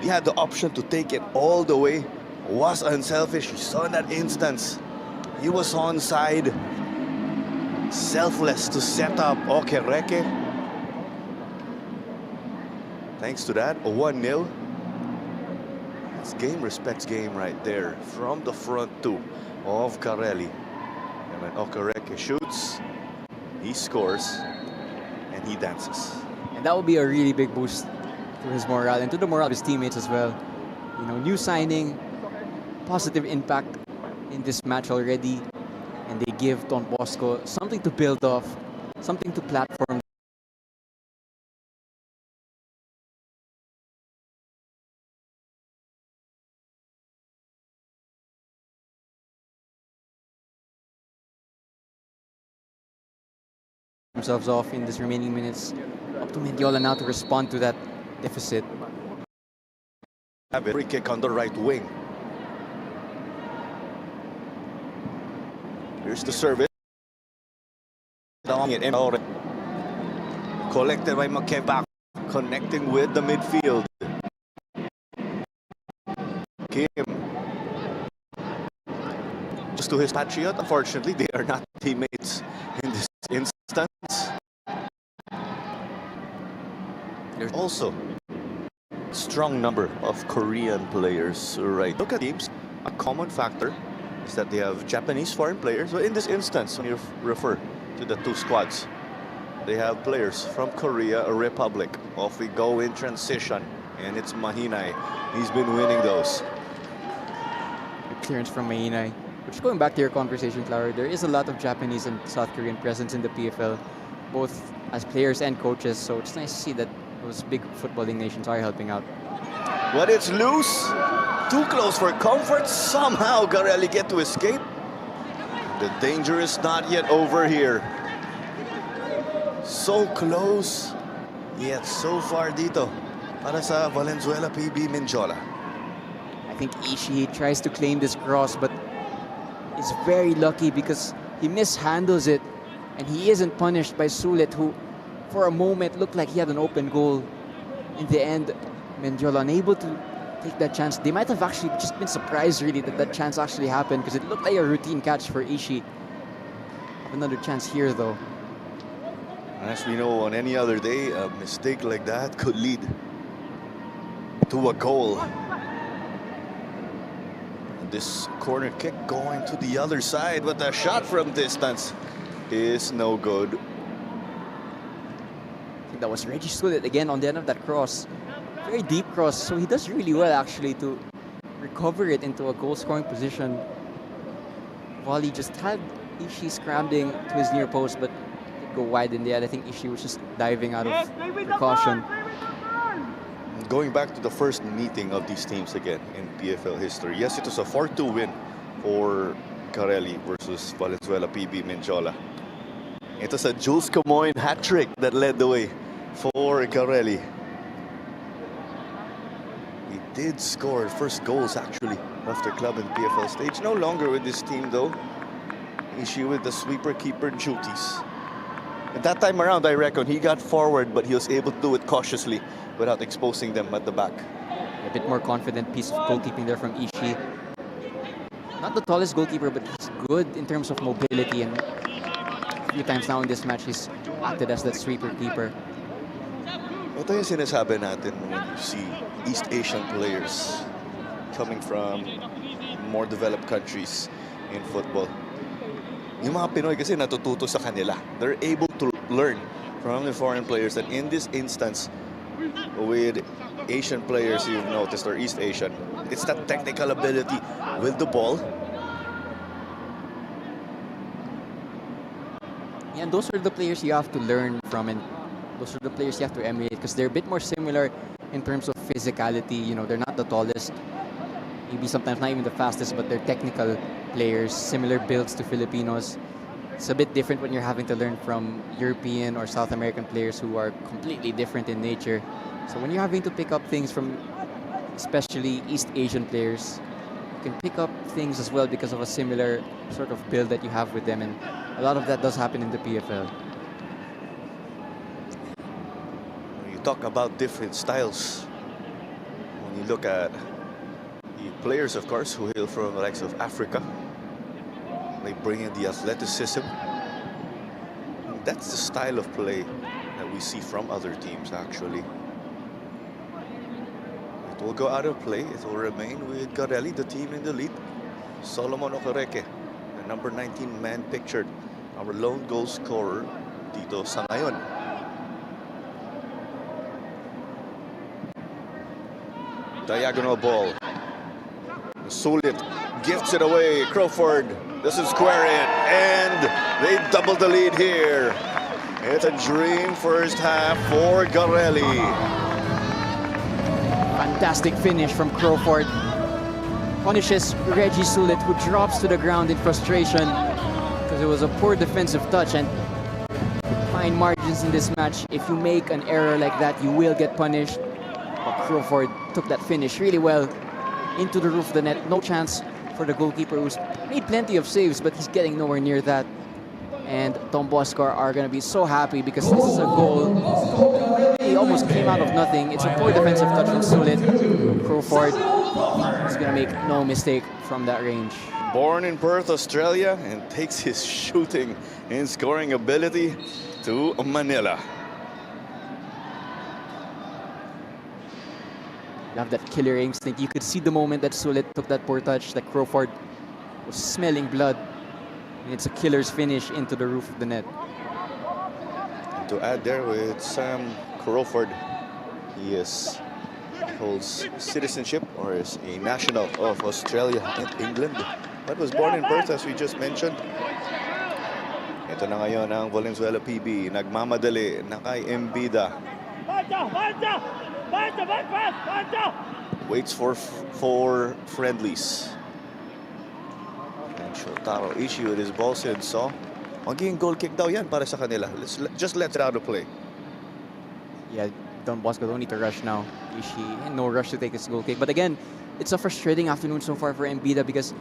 He had the option to take it all the way. Was unselfish. You saw in that instance. He was onside. Selfless to set up Okereke. Thanks to that, 1-0. It's game respects game right there. From the front two of Garelli. And when Okereke shoots, he scores, and he dances. And that will be a really big boost to his morale and to the morale of his teammates as well. You know, new signing, positive impact in this match already. And they give Don Bosco something to build off, something to platform. Themselves off in this remaining minutes. Up to Mendiola now to respond to that deficit. Have a free kick on the right wing. Here's the service. Collected by Makeba, connecting with the midfield. Kim. Just to his patriot, unfortunately, they are not teammates in this instance. There's also a strong number of Korean players, right? Look at teams, a common factor is that they have Japanese foreign players. But in this instance, when you refer to the two squads, they have players from Korea, a republic. Off we go in transition, and it's Mahinay. He's been winning those. Good clearance from Mahinay. Which, going back to your conversation, Flower, there is a lot of Japanese and South Korean presence in the PFL, both as players and coaches. So it's nice to see that those big footballing nations are helping out. But it's loose. Too close for comfort. Somehow Garelli get to escape. The danger is not yet over here. So close, yet so far dito para sa Valenzuela PB Mendiola. I think Ishii tries to claim this cross, but is very lucky because he mishandles it, and he isn't punished by Sulit, who for a moment looked like he had an open goal. In the end, Mendiola unable to take that chance. They might have actually just been surprised really that that chance actually happened, because it looked like a routine catch for Ishii. Another chance here though. As we know, on any other day, a mistake like that could lead to a goal. And this corner kick going to the other side, but the shot from distance is no good. I think that was Reggie Sulit again on the end of that cross. Very deep cross, so he does really well actually to recover it into a goal-scoring position. While he just had Ishii scrambling to his near post, but did go wide in the end. I think Ishii was just diving out of precaution. Going back to the first meeting of these teams again in PFL history. Yes, it was a 4-2 win for Garelli versus Valenzuela PB Mendiola. It was a Jules Camoin hat-trick that led the way for Garelli. He did score first goals actually of the club in PFL stage. No longer with this team though. Issue with the sweeper keeper duties. At that time around, I reckon he got forward, but he was able to do it cautiously without exposing them at the back. A bit more confident piece of goalkeeping there from Ishii. Not the tallest goalkeeper, but he's good in terms of mobility, and a few times now in this match he's acted as that sweeper keeper. Ito yung sinasabi natin when you see East Asian players coming from more developed countries in football. Yung mga Pinoy kasi natututo sa kanila. They're able to learn from the foreign players, and in this instance with Asian players you've noticed, or East Asian. It's that technical ability with the ball. Yeah, and those are the players you have to learn from, and those are the players you have to emulate because they're a bit more similar in terms of physicality. You know, they're not the tallest, maybe sometimes not even the fastest, but they're technical players, similar builds to Filipinos. It's a bit different when you're having to learn from European or South American players who are completely different in nature. So when you're having to pick up things from especially East Asian players, you can pick up things as well because of a similar sort of build that you have with them, and a lot of that does happen in the PFL. When you talk about different styles, when you look at the players, of course, who hail from the likes of Africa, they bring in the athleticism. That's the style of play that we see from other teams, actually. It will go out of play. It will remain with Garelli, the team in the lead. Solomon Okereke, the number 19 man pictured, our lone goal scorer dito sa ngayon. Diagonal ball. Sulit gifts it away. Crawford doesn't square it, and they double the lead here. It's a dream first half for Garelli. Fantastic finish from Crawford. Punishes Reggie Sulit, who drops to the ground in frustration because it was a poor defensive touch, and fine margins in this match. If you make an error like that, you will get punished. But Crawford took that finish really well into the roof of the net. No chance for the goalkeeper, who's made plenty of saves, but he's getting nowhere near that. And Don Bosco are going to be so happy because this is a goal. He almost came out of nothing. It's a poor defensive touch from Sulit. Crawford is going to make no mistake from that range. Born in Perth, Australia, and takes his shooting and scoring ability to Manila. Love that killer instinct. You could see the moment that Sulit took that poor touch, that Crawford was smelling blood. And it's a killer's finish into the roof of the net. And to add there with Sam Crawford, he holds citizenship, or is a national of Australia and England, but was born in Perth, as we just mentioned. Ito na ngayon ang Valenzuela PB, nagmamadali na kay Embida. Waits for friendlies. And Shotaro issued his ball since saw. Magiging goal kick daw yan para sa kanila. Just let it out of play. Yeah, Don Bosco don't need to rush now. Ishii, no rush to take his goal kick. But again, it's a frustrating afternoon so far for Embida because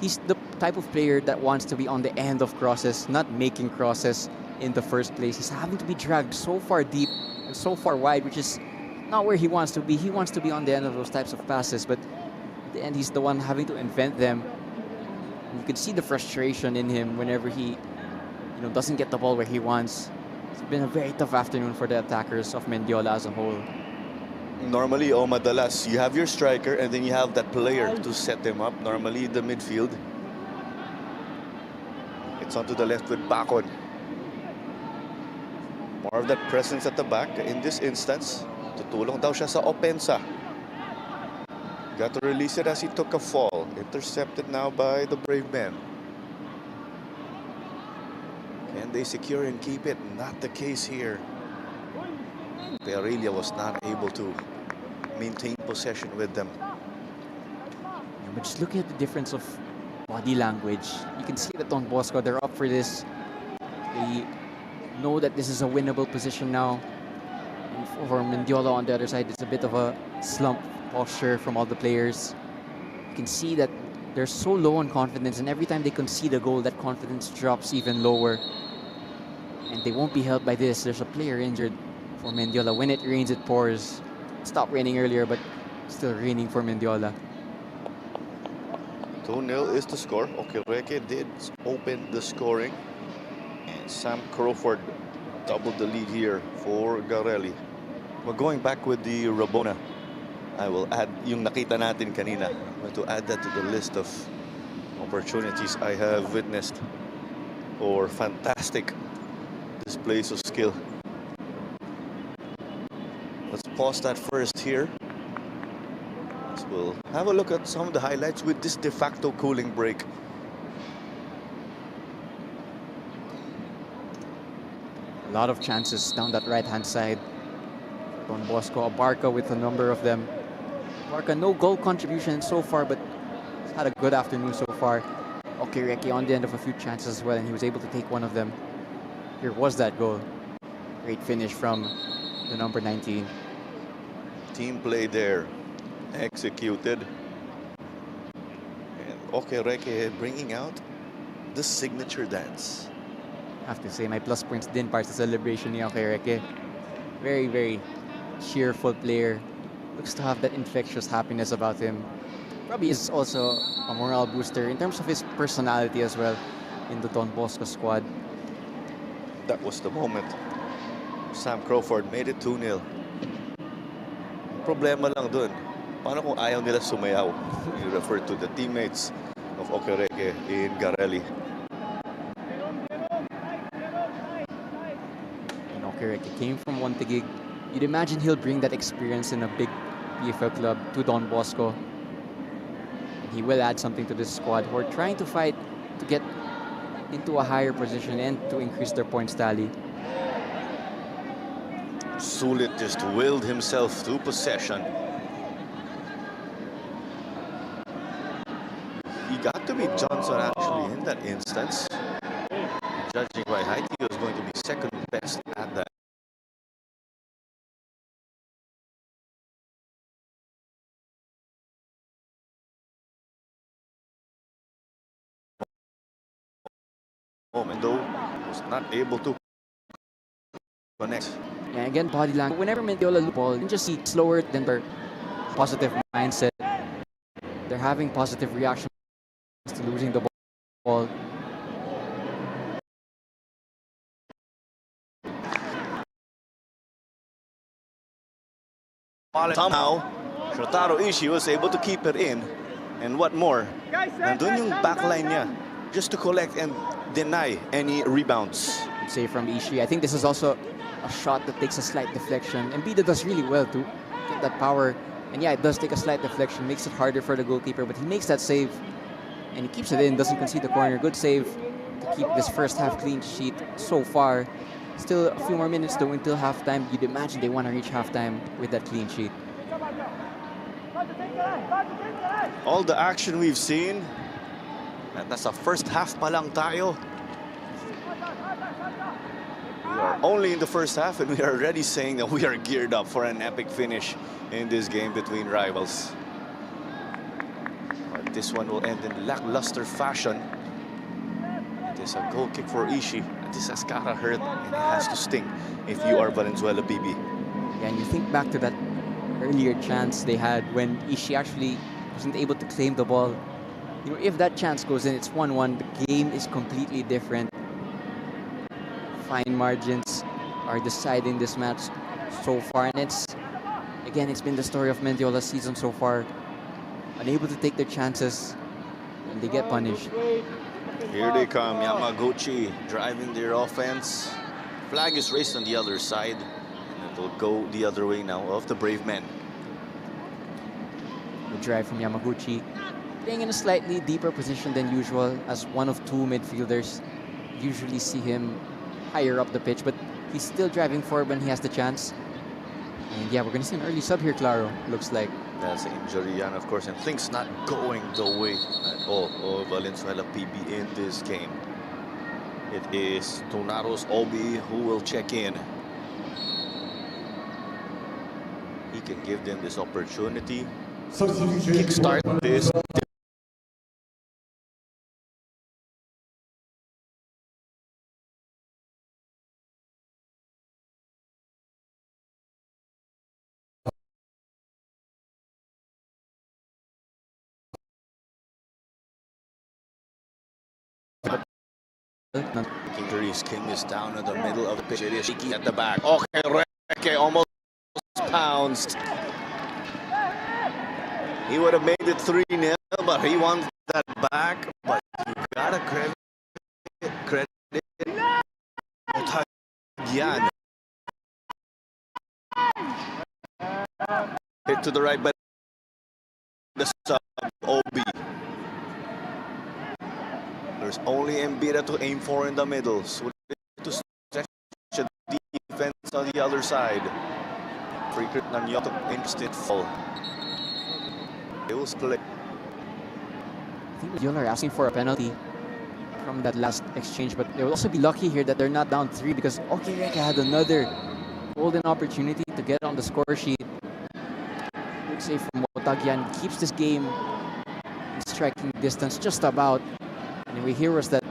he's the type of player that wants to be on the end of crosses, not making crosses in the first place. He's having to be dragged so far deep and so far wide, which is not where he wants to be. He wants to be on the end of those types of passes, but at the end he's the one having to invent them. You can see the frustration in him whenever he doesn't get the ball where he wants. It's been a very tough afternoon for the attackers of Mendiola as a whole. Normally, madalas, you have your striker and then you have that player to set them up. Normally, the midfield. It's onto the left with Bacon. More of that presence at the back. In this instance, tutulong daw siya sa opensa. Got to release it as he took a fall. Intercepted now by the Brave Men. Can they secure and keep it? Not the case here. Aurelia was not able to maintain possession with them. Yeah, but just looking at the difference of body language, you can see that Don Bosco, they're up for this. They know that this is a winnable position now. And for Mendiola on the other side, it's a bit of a slump posture from all the players. You can see that they're so low on confidence, and every time they concede a goal, that confidence drops even lower. And they won't be helped by this. There's a player injured for Mendiola. When it rains, it pours. It stopped raining earlier, but still raining for Mendiola. 2-0 is the score. Okereke did open the scoring. And Sam Crawford doubled the lead here for Garelli. We're going back with the Rabona. I will add yung nakita natin kanina. I'm going to add that to the list of opportunities I have witnessed for fantastic displays of skill. Let's pause that first here. We'll have a look at some of the highlights with this de facto cooling break. A lot of chances down that right-hand side. Don Bosco, Abarca with a number of them. Abarca, no goal contribution so far, but he's had a good afternoon so far. Okereke on the end of a few chances as well, and he was able to take one of them. Here was that goal. Great finish from the number 19. Team play there. Executed. And Okereke bringing out the signature dance. I have to say, my plus points din para sa celebration ni Okereke. Very, very cheerful player. Looks to have that infectious happiness about him. Probably is also a morale booster in terms of his personality as well in the Don Bosco squad. That was the moment. Sam Crawford made it 2-0. Problema lang dun. Paano kung ayaw nila sumayaw? You refer to the teammates of Okereke in Garelli. And Okereke came from Montague. You'd imagine he'll bring that experience in a big PFL club to Don Bosco. And he will add something to this squad who are trying to fight to get into a higher position and to increase their points tally. Sulit just willed himself to possession. He got to beat Johnson actually in that instance. Judging by height, he was going to be second best at that. Moment though, was not able to connect. Yeah, again, body language. Whenever Mendiola lose ball, you can just see slower than their positive mindset. They're having positive reactions to losing the ball. Somehow, Shotaro Ishii was able to keep it in. And what more, nandun yung backline niya just to collect and deny any rebounds. Say from Ishii. I think this is also a shot that takes a slight deflection. Embiid does really well to get that power. And yeah, it does take a slight deflection, makes it harder for the goalkeeper, but he makes that save. And he keeps it in, doesn't concede the corner. Good save to keep this first half clean sheet so far. Still a few more minutes though until halftime. You'd imagine they want to reach halftime with that clean sheet. All the action we've seen, and that's a first half pa lang tayo. We are only in the first half and we are already saying that we are geared up for an epic finish in this game between rivals. But this one will end in lackluster fashion. It is a goal kick for Ishii. This has gotta hurt and it has to sting if you are Valenzuela BB. Yeah, and you think back to that earlier chance they had when Ishii actually wasn't able to claim the ball. You know, if that chance goes in, it's 1-1. The game is completely different. Fine margins are deciding this match so far, and it's been the story of Mendiola's season so far. Unable to take their chances, and they get punished. Here they come, Yamaguchi driving their offense. Flag is raised on the other side, and it will go the other way now of the Brave Men. The drive from Yamaguchi, playing in a slightly deeper position than usual as one of two midfielders. Usually see him higher up the pitch, but he's still driving forward when he has the chance. And yeah, we're going to see an early sub here, Claro, looks like. That's an injury, and of course, and things not going the way at all of Valenzuela PB in this game. It is Donatos Obi who will check in. He can give them this opportunity. Kickstart this. Injuries, King is down in the middle of the pitch. It is Shiki at the back. Okay, almost pounced. He would have made it 3-0, but he wants that back. But you gotta credit Yan. to the right by the sub OB. There's only Mbira to aim for in the middle. So to stretch the defense on the other side. Freaker Nanyoto interested fall. It will split. I think Mendiola are asking for a penalty from that last exchange, but they will also be lucky here that they're not down 3 because Okireke had another golden opportunity to get on the score sheet. Good save from Motagyan, keeps this game in striking distance just about. And we hear was that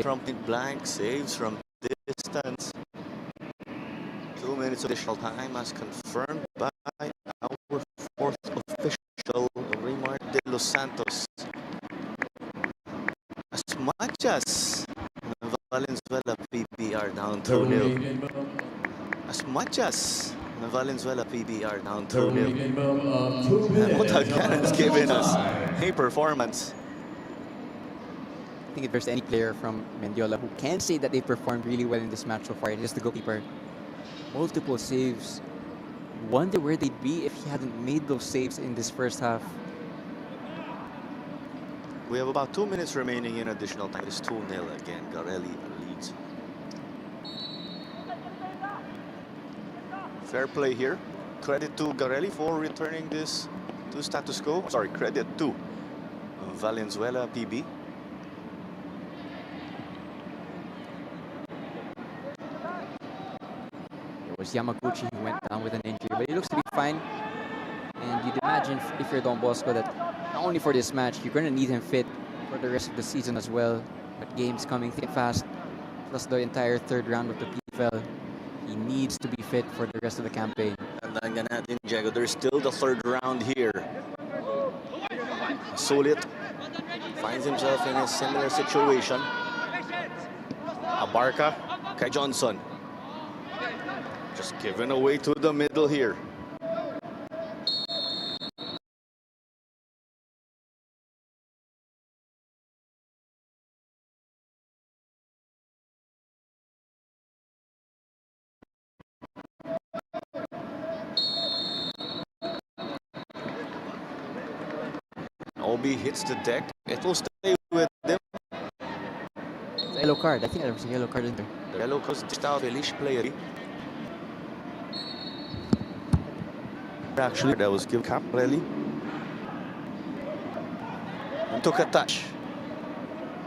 From blank saves from distance. 2 minutes additional time as confirmed by our fourth official, Raymar de los Santos. As much as Valenzuela PBR down 2-0. As much as Valenzuela PBR down 2-0. And Motagyan has given us a performance. I think if there's any player from Mendiola who can say that they performed really well in this match so far, it is the goalkeeper. Multiple saves. Wonder where they'd be if he hadn't made those saves in this first half. We have about 2 minutes remaining in additional time. It's 2-0 again. Garelli leads. Fair play here. Credit to Garelli for returning this to status quo. Sorry, credit to Valenzuela PB. Was Yamaguchi who went down with an injury, but he looks to be fine. And you'd imagine if you're Don Bosco that not only for this match, you're going to need him fit for the rest of the season as well. But games coming thick and fast, plus the entire third round of the PFL, he needs to be fit for the rest of the campaign. Tandaan natin, Diego, there's still the third round here. Sulit finds himself in a similar situation. Abarca, Kai Johnson. Just given away to the middle here. Obi hits the deck. It will stay with them. It's a yellow card. I think there was a yellow card in there. The yellow card dished out Felish player. Actually, that was given Caprelli. And took a touch.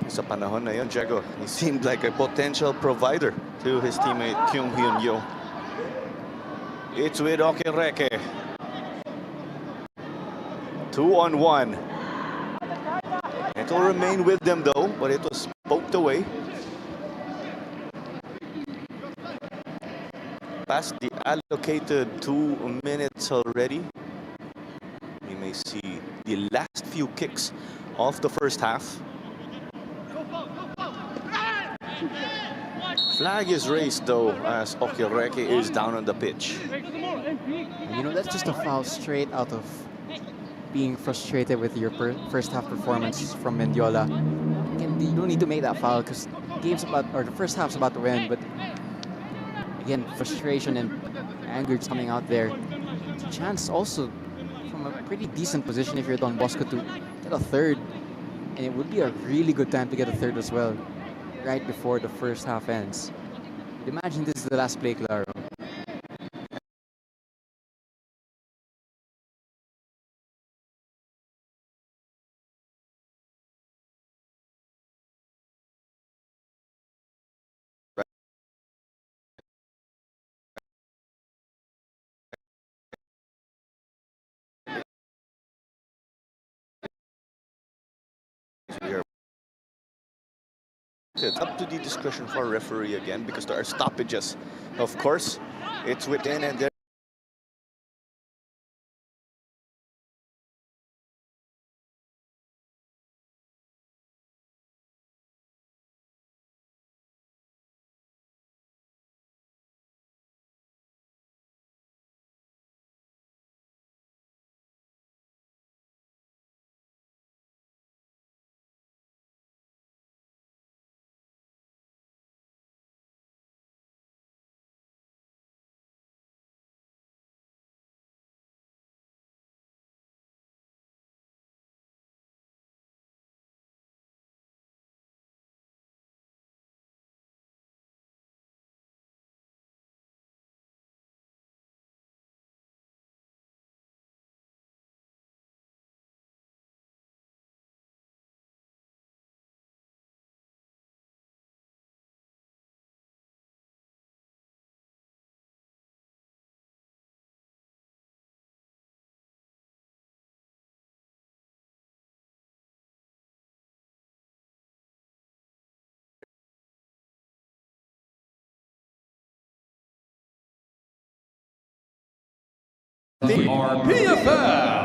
Sa panahon na yun, Diego, he seemed like a potential provider to his teammate Kyung Hyun Yo. It's with Okireke. 2-on-1. It will remain with them though, but it was poked away. Past the allocated 2 minutes already. We may see the last few kicks of the first half. Flag is raised though as Okireke is down on the pitch. You know, that's just a foul straight out of being frustrated with your first half performance from Mendiola. Again, you don't need to make that foul because the first half's about to win, but again, frustration and anger is coming out there. It's a chance also from a pretty decent position if you're Don Bosco to get a third. And it would be a really good time to get a third as well, right before the first half ends. Imagine this is the last play, Claro. It's up to the discretion for referee again because there are stoppages. Of course, it's within and there. our PFL.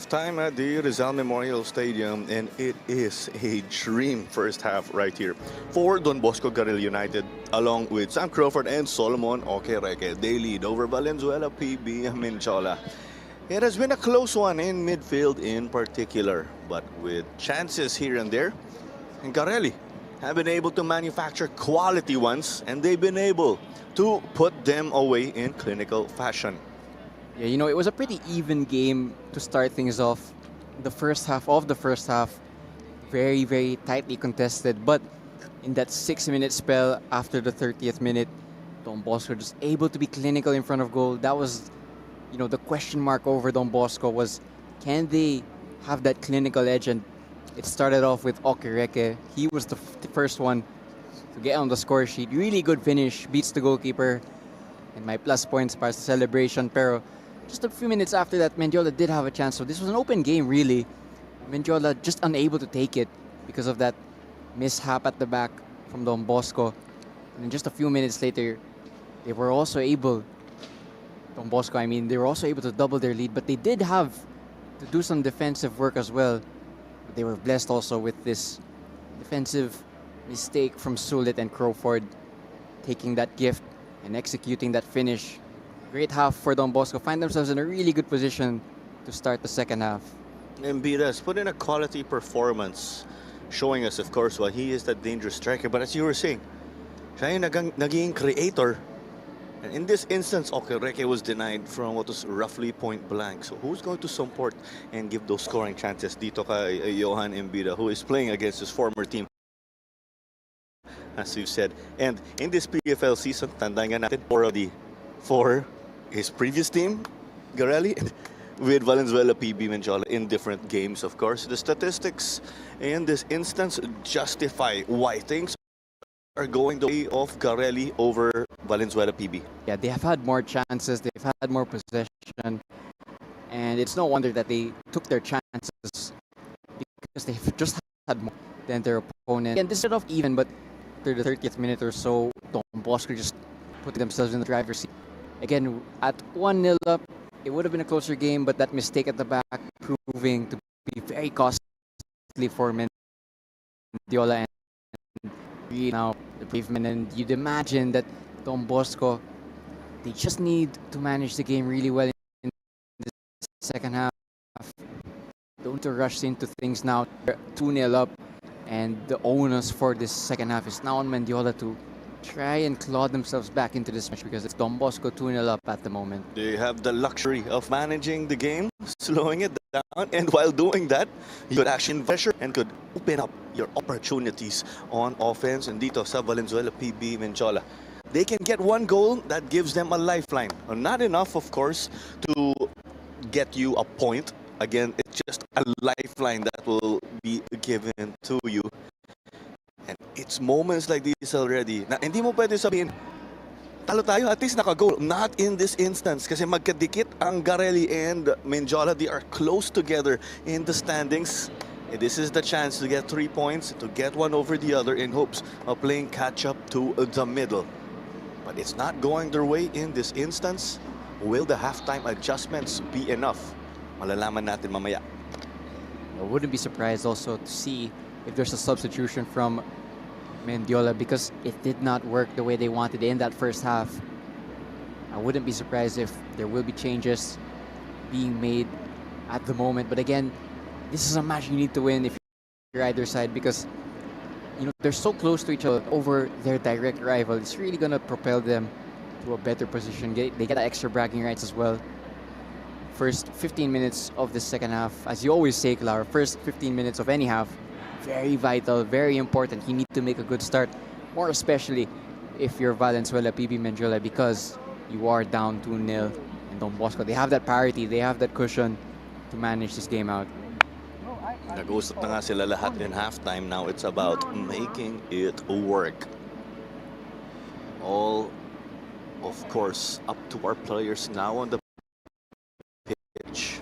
halftime at the Rizal Memorial Stadium, and it is a dream first half right here for Don Bosco Garelli United, along with Sam Crawford and Solomon Okereke. They lead over Valenzuela PB Menchola. It has been a close one in midfield in particular, but with chances here and there, and Garelli have been able to manufacture quality ones, and they've been able to put them away in clinical fashion. Yeah, you know, it was a pretty even game to start things off. The first half, very, very tightly contested. But in that 6-minute spell after the 30th minute, Don Bosco just able to be clinical in front of goal. That was, you know, the question mark over Don Bosco was, can they have that clinical edge? And it started off with Okereke. He was the first one to get on the score sheet. Really good finish, beats the goalkeeper. And my plus points para sa celebration. Pero just a few minutes after that, Mendiola did have a chance. So this was an open game, really. Mendiola just unable to take it because of that mishap at the back from Don Bosco. And then just a few minutes later, they were also able, Don Bosco, I mean, they were also able to double their lead. But they did have to do some defensive work as well. But they were blessed also with this defensive mistake from Sulit and Crawford, taking that gift and executing that finish. Great half for Don Bosco. Find themselves in a really good position to start the second half. Embiid has put in a quality performance, showing us, of course, why he is that dangerous striker. But as you were saying, siya yung naging creator. And in this instance, Okereke was denied from what was roughly point blank. So who's going to support and give those scoring chances dito kay Johan Embiid, who is playing against his former team, as you said. And in this PFL season, tandaan nga natin already for his previous team, Garelli, with Valenzuela PB Menchola in different games, of course. The statistics in this instance justify why things are going the way of Garelli over Valenzuela PB. Yeah, they have had more chances, they've had more possession, and it's no wonder that they took their chances because they've just had more than their opponent. And this is off even, but after the 30th minute or so, Don Bosco just put themselves in the driver's seat. Again, at 1-0 up, it would have been a closer game, but that mistake at the back proving to be very costly for Mendiola and really now the pavement. And you'd imagine that Don Bosco, they just need to manage the game really well in the second half. Don't rush into things now. 2-0 up, and the onus for this second half is now on Mendiola to try and claw themselves back into this match because it's Don Bosco 2-0 up at the moment. They have the luxury of managing the game, slowing it down, and while doing that, you could actually pressure and could open up your opportunities on offense. And dito sa Valenzuela PB Menchola, they can get one goal that gives them a lifeline. Not enough, of course, to get you a point. Again, it's just a lifeline that will be given to you. And it's moments like this already na hindi mo pwede sabihin, talo tayo, at least naka-goal. Not in this instance kasi magkadikit ang Garelli and Menchola. They are close together in the standings. And this is the chance to get 3 points, to get one over the other in hopes of playing catch-up to the middle. But it's not going their way in this instance. Will the halftime adjustments be enough? Malalaman natin mamaya. I wouldn't be surprised also to see if there's a substitution from Mendiola because it did not work the way they wanted in that first half. I wouldn't be surprised if there will be changes being made at the moment. But again, this is a match you need to win if you're either side because you know they're so close to each other over their direct rival. It's really gonna propel them to a better position. They get extra bragging rights as well. First 15 minutes of the second half, as you always say, Clara, first 15 minutes of any half, very vital, very important. You need to make a good start, more especially if you're Valenzuela PB Menchola because you are down 2-0 and Don Bosco. They have that parity, they have that cushion to manage this game out. Nag-uusap na nga sila lahat in halftime. Now it's about making it work. All, of course, up to our players now on the pitch.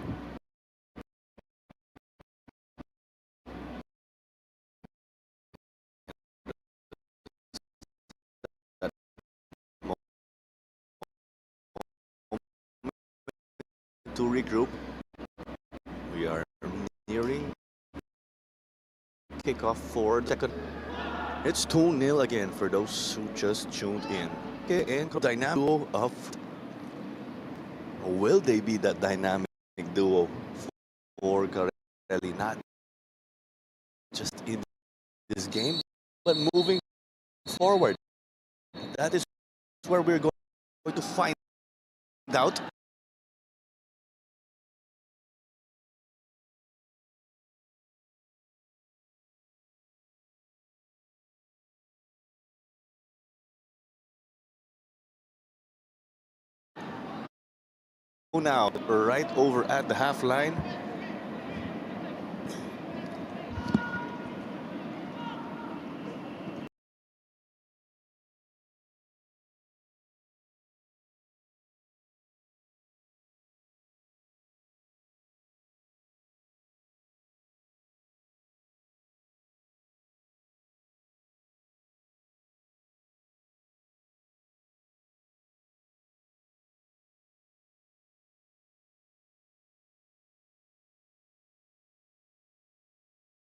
To regroup. We are kickoff for the second. It's 2-0 again for those who just tuned in. Okay, and dynamic duo of, will they be that dynamic duo for Garelli? Not just in this game, but moving forward. That is where we're going to find out. Now, right over at the half line.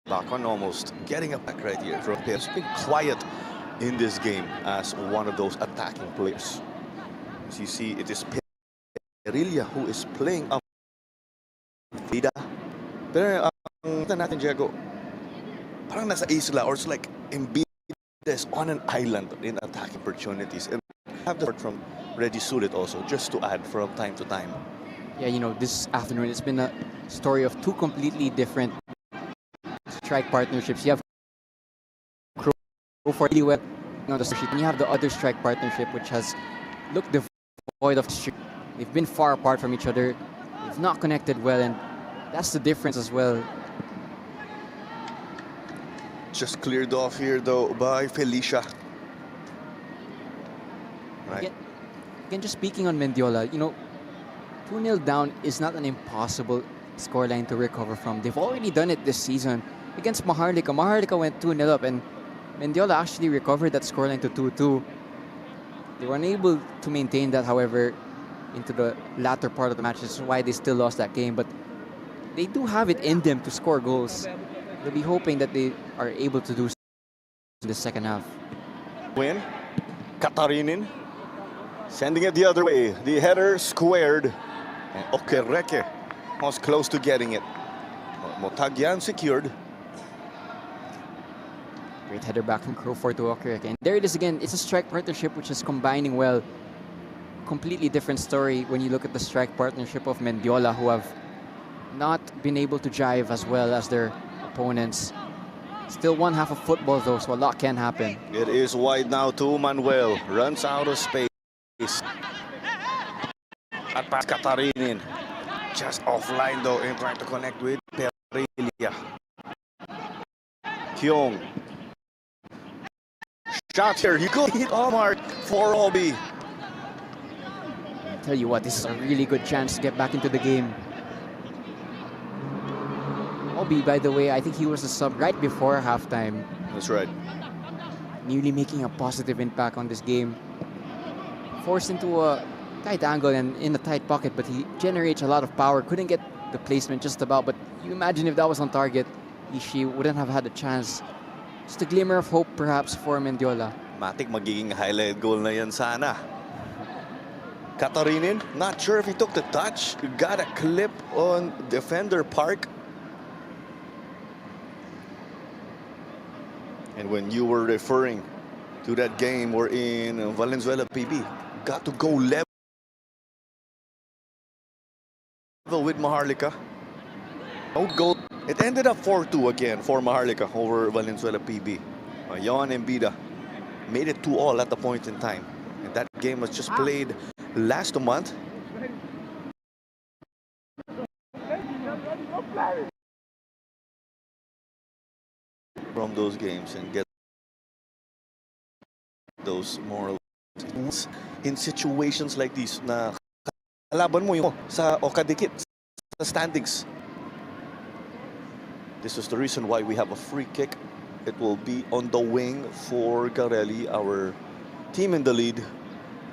Back on, almost getting a back right here from here. It's been quiet in this game as one of those attacking players. As you see, it is Guerrilla who is playing up Vida. Pero ang natin, Diego, parang nasa isla, or it's like Embiid is on an island in attacking opportunities. And have the from Reggie Sulit also, just to add from time to time. Yeah, you know, this afternoon it's been a story of two completely different strike partnerships. You have Crawford really well on the sheet, and you have the other strike partnership which has looked devoid of streak. They've been far apart from each other. They've not connected well, and that's the difference as well. Just cleared off here though by Felicia. Right. Again, just speaking on Mendiola, you know, 2-0 down is not an impossible scoreline to recover from. They've already done it this season against Maharlika. Maharlika went 2-0 up, and Mendiola actually recovered that scoreline to 2-2. They were unable to maintain that, however, into the latter part of the match. That's why they still lost that game. But they do have it in them to score goals. They'll be hoping that they are able to do so in the second half. Win. Katarinin sending it the other way. The header squared. And Okereke was close to getting it. Motagyan secured. Great header back from Crawford to Okereke. And there it is again. It's a strike partnership which is combining well. Completely different story when you look at the strike partnership of Mendiola, who have not been able to jive as well as their opponents. Still one half of football though, so a lot can happen. It is wide now to Manuel. Runs out of space. At pass Katarinin. Just offline though and trying to connect with Perelia. Kyong. Shot here. You could hit Omar for Obi. Tell you what, this is a really good chance to get back into the game. Obi, by the way, I think he was a sub right before halftime. That's right. Newly making a positive impact on this game. Forced into a tight angle and in a tight pocket, but he generates a lot of power. Couldn't get the placement just about, but you imagine if that was on target, Ishii wouldn't have had a chance. Just a glimmer of hope perhaps for Mendiola. Matik magiging highlight goal na yan sana. Katarinin, not sure if he took the touch. Got a clip on defender Park. And when you were referring to that game we're in Valenzuela PB, got to go level with Maharlika. No goal. It ended up 4-2 again for Maharlika over Valenzuela PB. Yon and Bida made it 2-2 at the point in time. And that game was just played last month. From those games and get those moral in situations like these na kalaban mo yung sa o kadikit sa standings. This is the reason why we have a free kick. It will be on the wing for Garelli, our team in the lead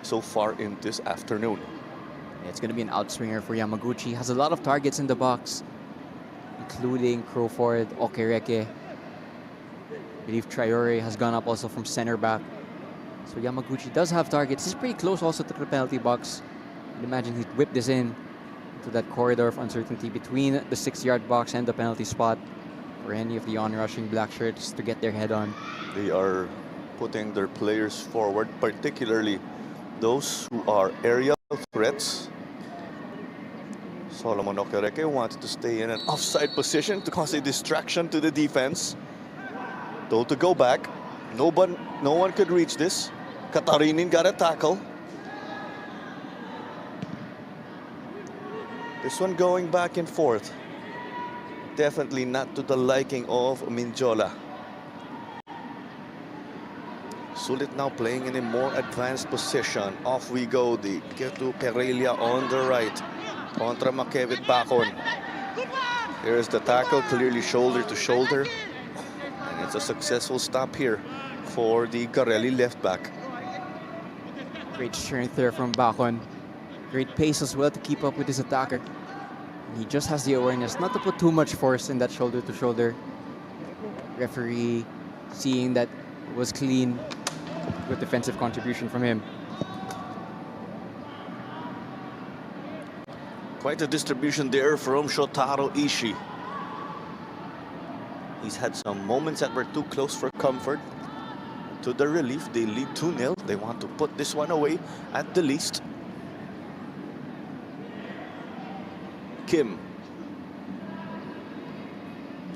so far in this afternoon. Yeah, it's going to be an outswinger for Yamaguchi. Has a lot of targets in the box, including Crawford, Okereke. I believe Traore has gone up also from center back. So Yamaguchi does have targets. He's pretty close also to the penalty box. I'd imagine he'd whip this in to that corridor of uncertainty between the 6-yard box and the penalty spot for any of the on-rushing black shirts to get their head on. They are putting their players forward, particularly those who are aerial threats. Solomon Okereke wanted to stay in an offside position to cause a distraction to the defense. Told to go back. No one could reach this. Katarinin got a tackle. This one going back and forth. Definitely not to the liking of Mendiola. Sulit now playing in a more advanced position. Off we go. They get to Perelia on the right. Contra Makevit Bacon. Here's the tackle, clearly shoulder to shoulder. And it's a successful stop here for the Garelli left back. Great strength there from Bacon. Great pace as well to keep up with his attacker. He just has the awareness not to put too much force in that shoulder to shoulder. Referee seeing that it was clean. Good defensive contribution from him. Quite a distribution there from Shotaro Ishii. He's had some moments that were too close for comfort. To the relief, they lead 2-0. They want to put this one away at the least. Kim.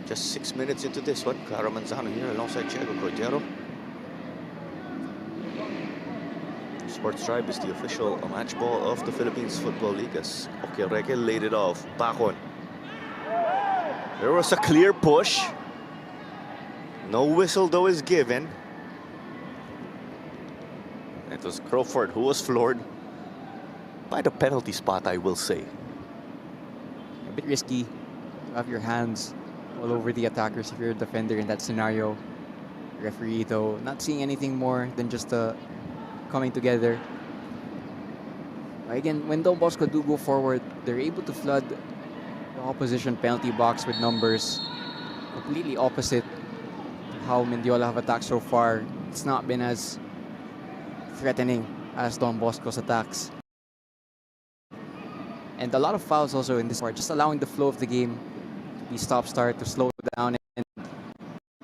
Just 6 minutes into this one. Clara Manzano here alongside Diego Cordero. Sports Tribe is the official match ball of the Philippines Football League as Okereke laid it off. Bacon. There was a clear push. No whistle though is given. It was Crawford who was floored by the penalty spot, I will say. A bit risky to have your hands all over the attackers if you're a defender in that scenario. Referee though not seeing anything more than just coming together. Again, when Don Bosco do go forward, they're able to flood the opposition penalty box with numbers completely opposite to how Mendiola have attacked so far. It's not been as threatening as Don Bosco's attacks. And a lot of fouls also in this part, just allowing the flow of the game to be stop-start, to slow down. And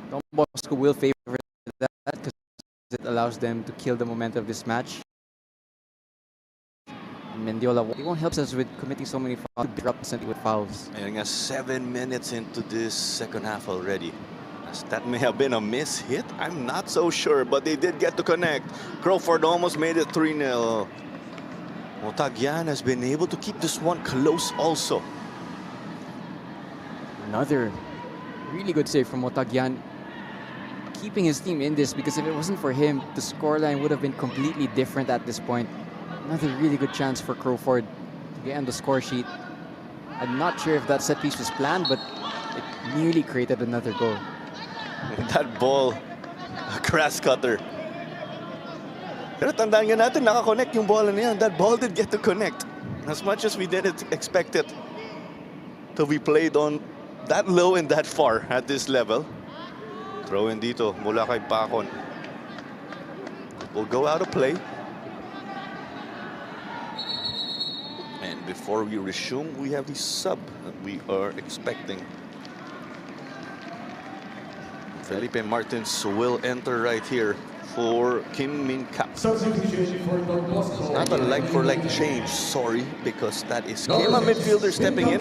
Don Bosco will favor that because it allows them to kill the momentum of this match. And Mendiola, they won't help us with committing so many fouls, constantly with fouls. And 7 minutes into this second half already. As that may have been a miss hit, I'm not so sure, but they did get to connect. Crawford almost made it 3-0. Motagian has been able to keep this one close also. Another really good save from Motagian, keeping his team in this, because if it wasn't for him, the scoreline would have been completely different at this point. Another really good chance for Crawford to get on the score sheet. I'm not sure if that set piece was planned, but it nearly created another goal. That ball, a grass cutter. Pero tandaan nga natin, nakakonect yung ball na yan. That ball did get to connect. As much as we didn't expect it to be played on that low and that far at this level. Throw in dito mula kay Bacon. Will go out of play. And before we resume, we have the sub that we are expecting. Felipe Martins will enter right here for Kim Min Kap. Not a like-for-like change, sorry, because that is Kim, a midfielder, stepping in.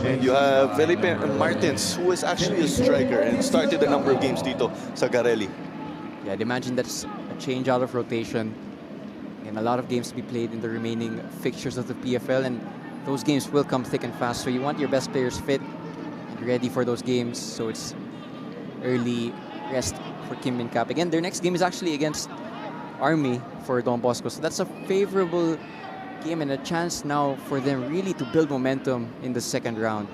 And you have Felipe Martins, who is actually a striker and started a number of games dito sa Garelli. Yeah, I'd imagine that's a change out of rotation. And a lot of games to be played in the remaining fixtures of the PFL, and those games will come thick and fast. So you want your best players fit and ready for those games. So it's early rest for Kim Min Kap. Again, their next game is actually against Army for Don Bosco. So that's a favorable game and a chance now for them really to build momentum in the second round.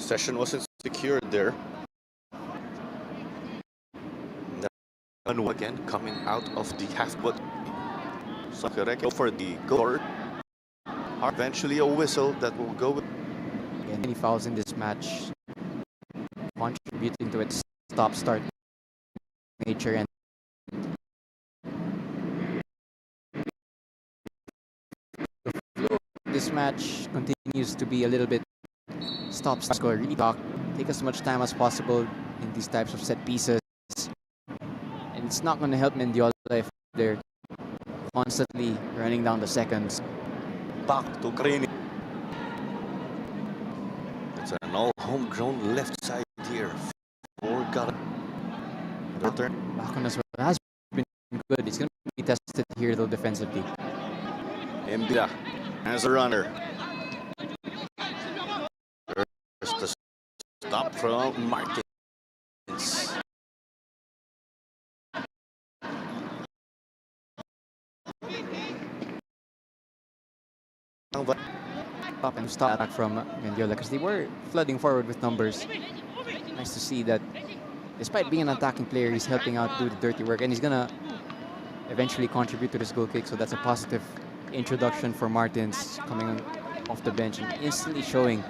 Possession wasn't secured there. And again coming out of the half, but Sakurek for the goal. Eventually a whistle that will go with. And many fouls in this match, contributing to its stop-start nature. And this match continues to be a little bit stop-start. Really take as much time as possible in these types of set pieces. And it's not going to help Mendiola if they're constantly running down the seconds. Back to Krini. It's an all homegrown left side here for Garelli. Back on as well has been good. It's going to be tested here though defensively. Mbila as a runner. There's the stop from Martins. Stop and stop attack from Mendiola because they were flooding forward with numbers. Nice to see that despite being an attacking player, he's helping out do the dirty work, and he's gonna eventually contribute to this goal kick. So that's a positive introduction for Martins coming off the bench and instantly showing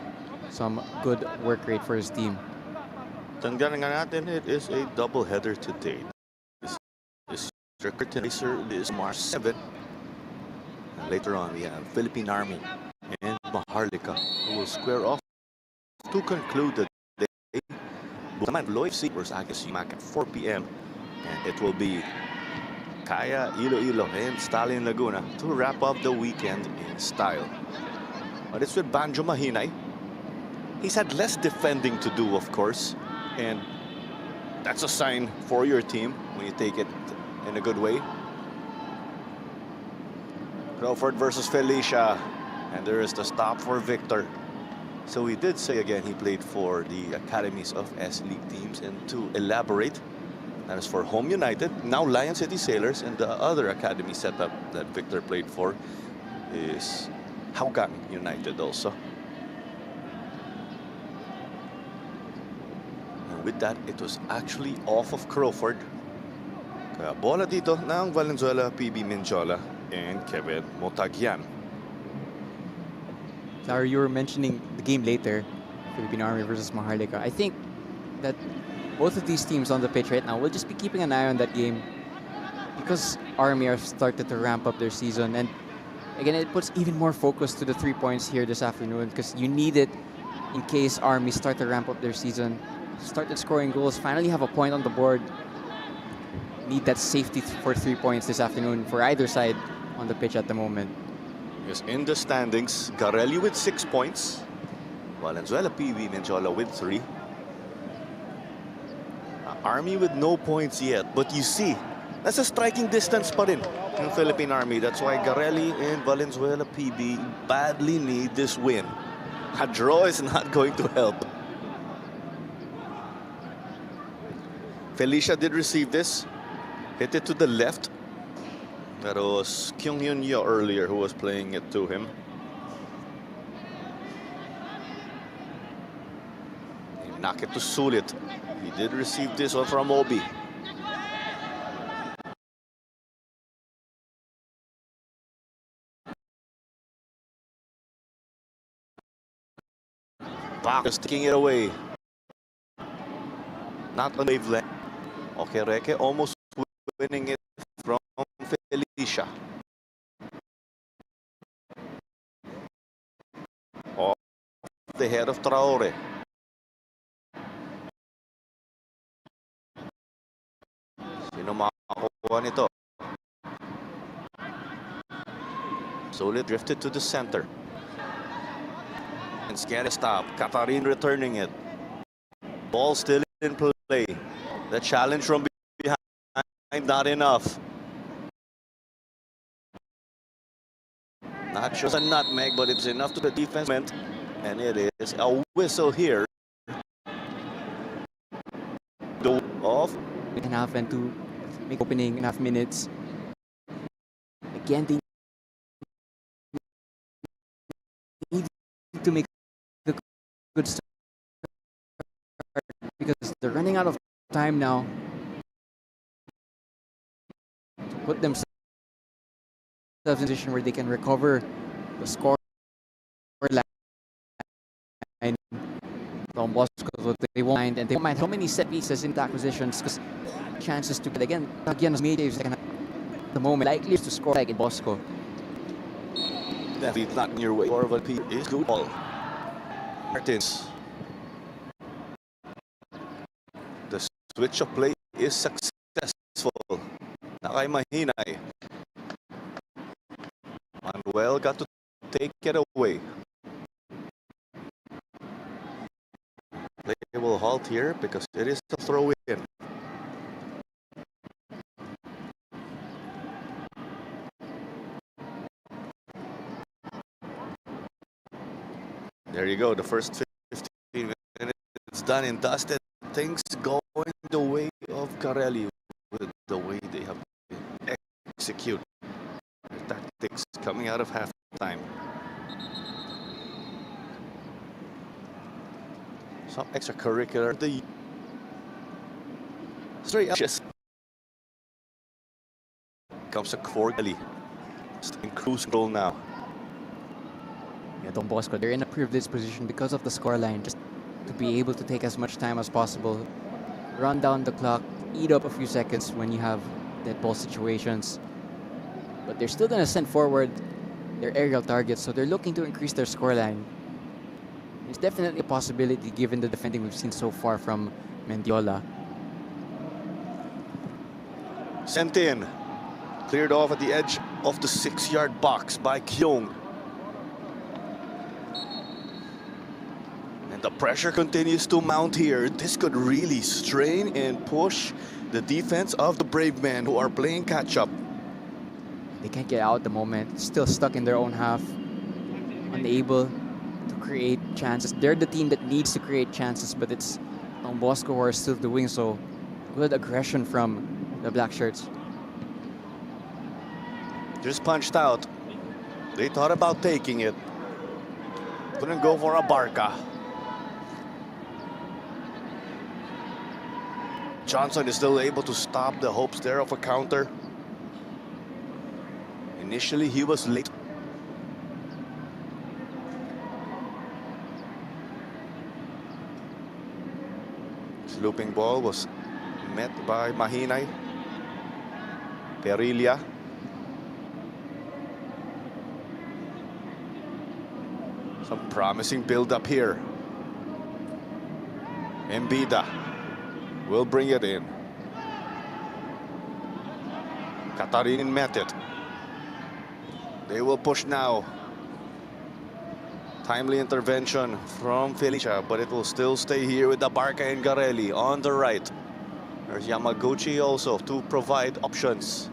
some good work rate for his team. Tanggalan natin, it is a double header today. This is March 7. And later on, we have Philippine Army and Maharlika, who will square off to conclude the day. Lloyd versus Agasimak at 4 p.m. And it will be Kaya, Iloilo, and Stalin Laguna to wrap up the weekend in style. But it's with Banjo Mahinay. He's had less defending to do, of course, and that's a sign for your team when you take it in a good way. Crawford versus Felicia, and there is the stop for Victor. So he did say again he played for the academies of S-League teams, and to elaborate, that is for Home United, now Lion City Sailors, and the other academy setup that Victor played for is Haugang United also. And with that, it was actually off of Crawford. Kaya bola dito ng Valenzuela, PB Mendiola, and Kevin Motagian. Larry, you were mentioning the game later, Philippine Army versus Maharlika. I think that both of these teams on the pitch right now will just be keeping an eye on that game because Army have started to ramp up their season. And again, it puts even more focus to the 3 points here this afternoon because you need it in case Army start to ramp up their season, started scoring goals, finally have a point on the board. Need that safety for 3 points this afternoon for either side on the pitch at the moment. Yes, in the standings, Garelli with 6 points, Valenzuela, PB Mendiola with 3. Army with no points yet, but you see, that's a striking distance pa rin in Philippine Army. That's why Garelli and Valenzuela PB badly need this win. A draw is not going to help. Felicia did receive this, hit it to the left. That was Kyung Hyun Yo earlier who was playing it to him. He knocked it to Sulit. He did receive this one from Obi. Back is taking it away. Not on wavelength. Okay, Reke almost winning it from Felicia. Off the head of Traore. Sino makakuha nito? Solid drifted to the center. And Scary stop. Katarin returning it. Ball still in play. The challenge from behind, not enough. Not just a nutmeg, but it's enough to the defense. And it is a whistle here. The off. Enough and to make opening enough minutes. Again, they need to make a good start. because they're running out of time now to put themselves in a position where they can recover the score line. Don Bosco, they won't mind, and they won't mind how many set pieces into acquisitions, because chances to get again has made the moment likely to score like in Bosco. Definitely not in your way. Orval P is good ball. Martins. The switch of play is successful. Nakay Mahinay. Manuel got to take it away. Play will halt here because it is a throw in. There you go, the first 15 minutes done and dusted. Things going the way of Garelli with the way they have execute their tactics coming out of halftime. Some extracurricular. The straight up just comes a Garelli. Just in cruise control now. Yeah, Don Bosco, they're in a privileged position because of the scoreline, just to be able to take as much time as possible, run down the clock, eat up a few seconds when you have dead ball situations. But they're still going to send forward their aerial targets, so they're looking to increase their scoreline. It's definitely a possibility given the defending we've seen so far from Mendiola. Sent in, cleared off at the edge of the 6-yard box by Kyung. The pressure continues to mount here. This could really strain and push the defense of the Brave Men, who are playing catch-up. They can't get out at the moment. Still stuck in their own half. Unable to create chances. They're the team that needs to create chances, but it's Don Bosco who are still doing so. Good aggression from the Black Shirts. Just punched out. They thought about taking it. Couldn't go for a Barca. Johnson is still able to stop the hopes there of a counter. Initially, he was late. This looping ball was met by Mahinay. Perilla. Some promising build-up here. Mbida will bring it in. Katarin met it. They will push now. Timely intervention from Felicia, but it will still stay here with the Barca and Garelli on the right. There's Yamaguchi also to provide options.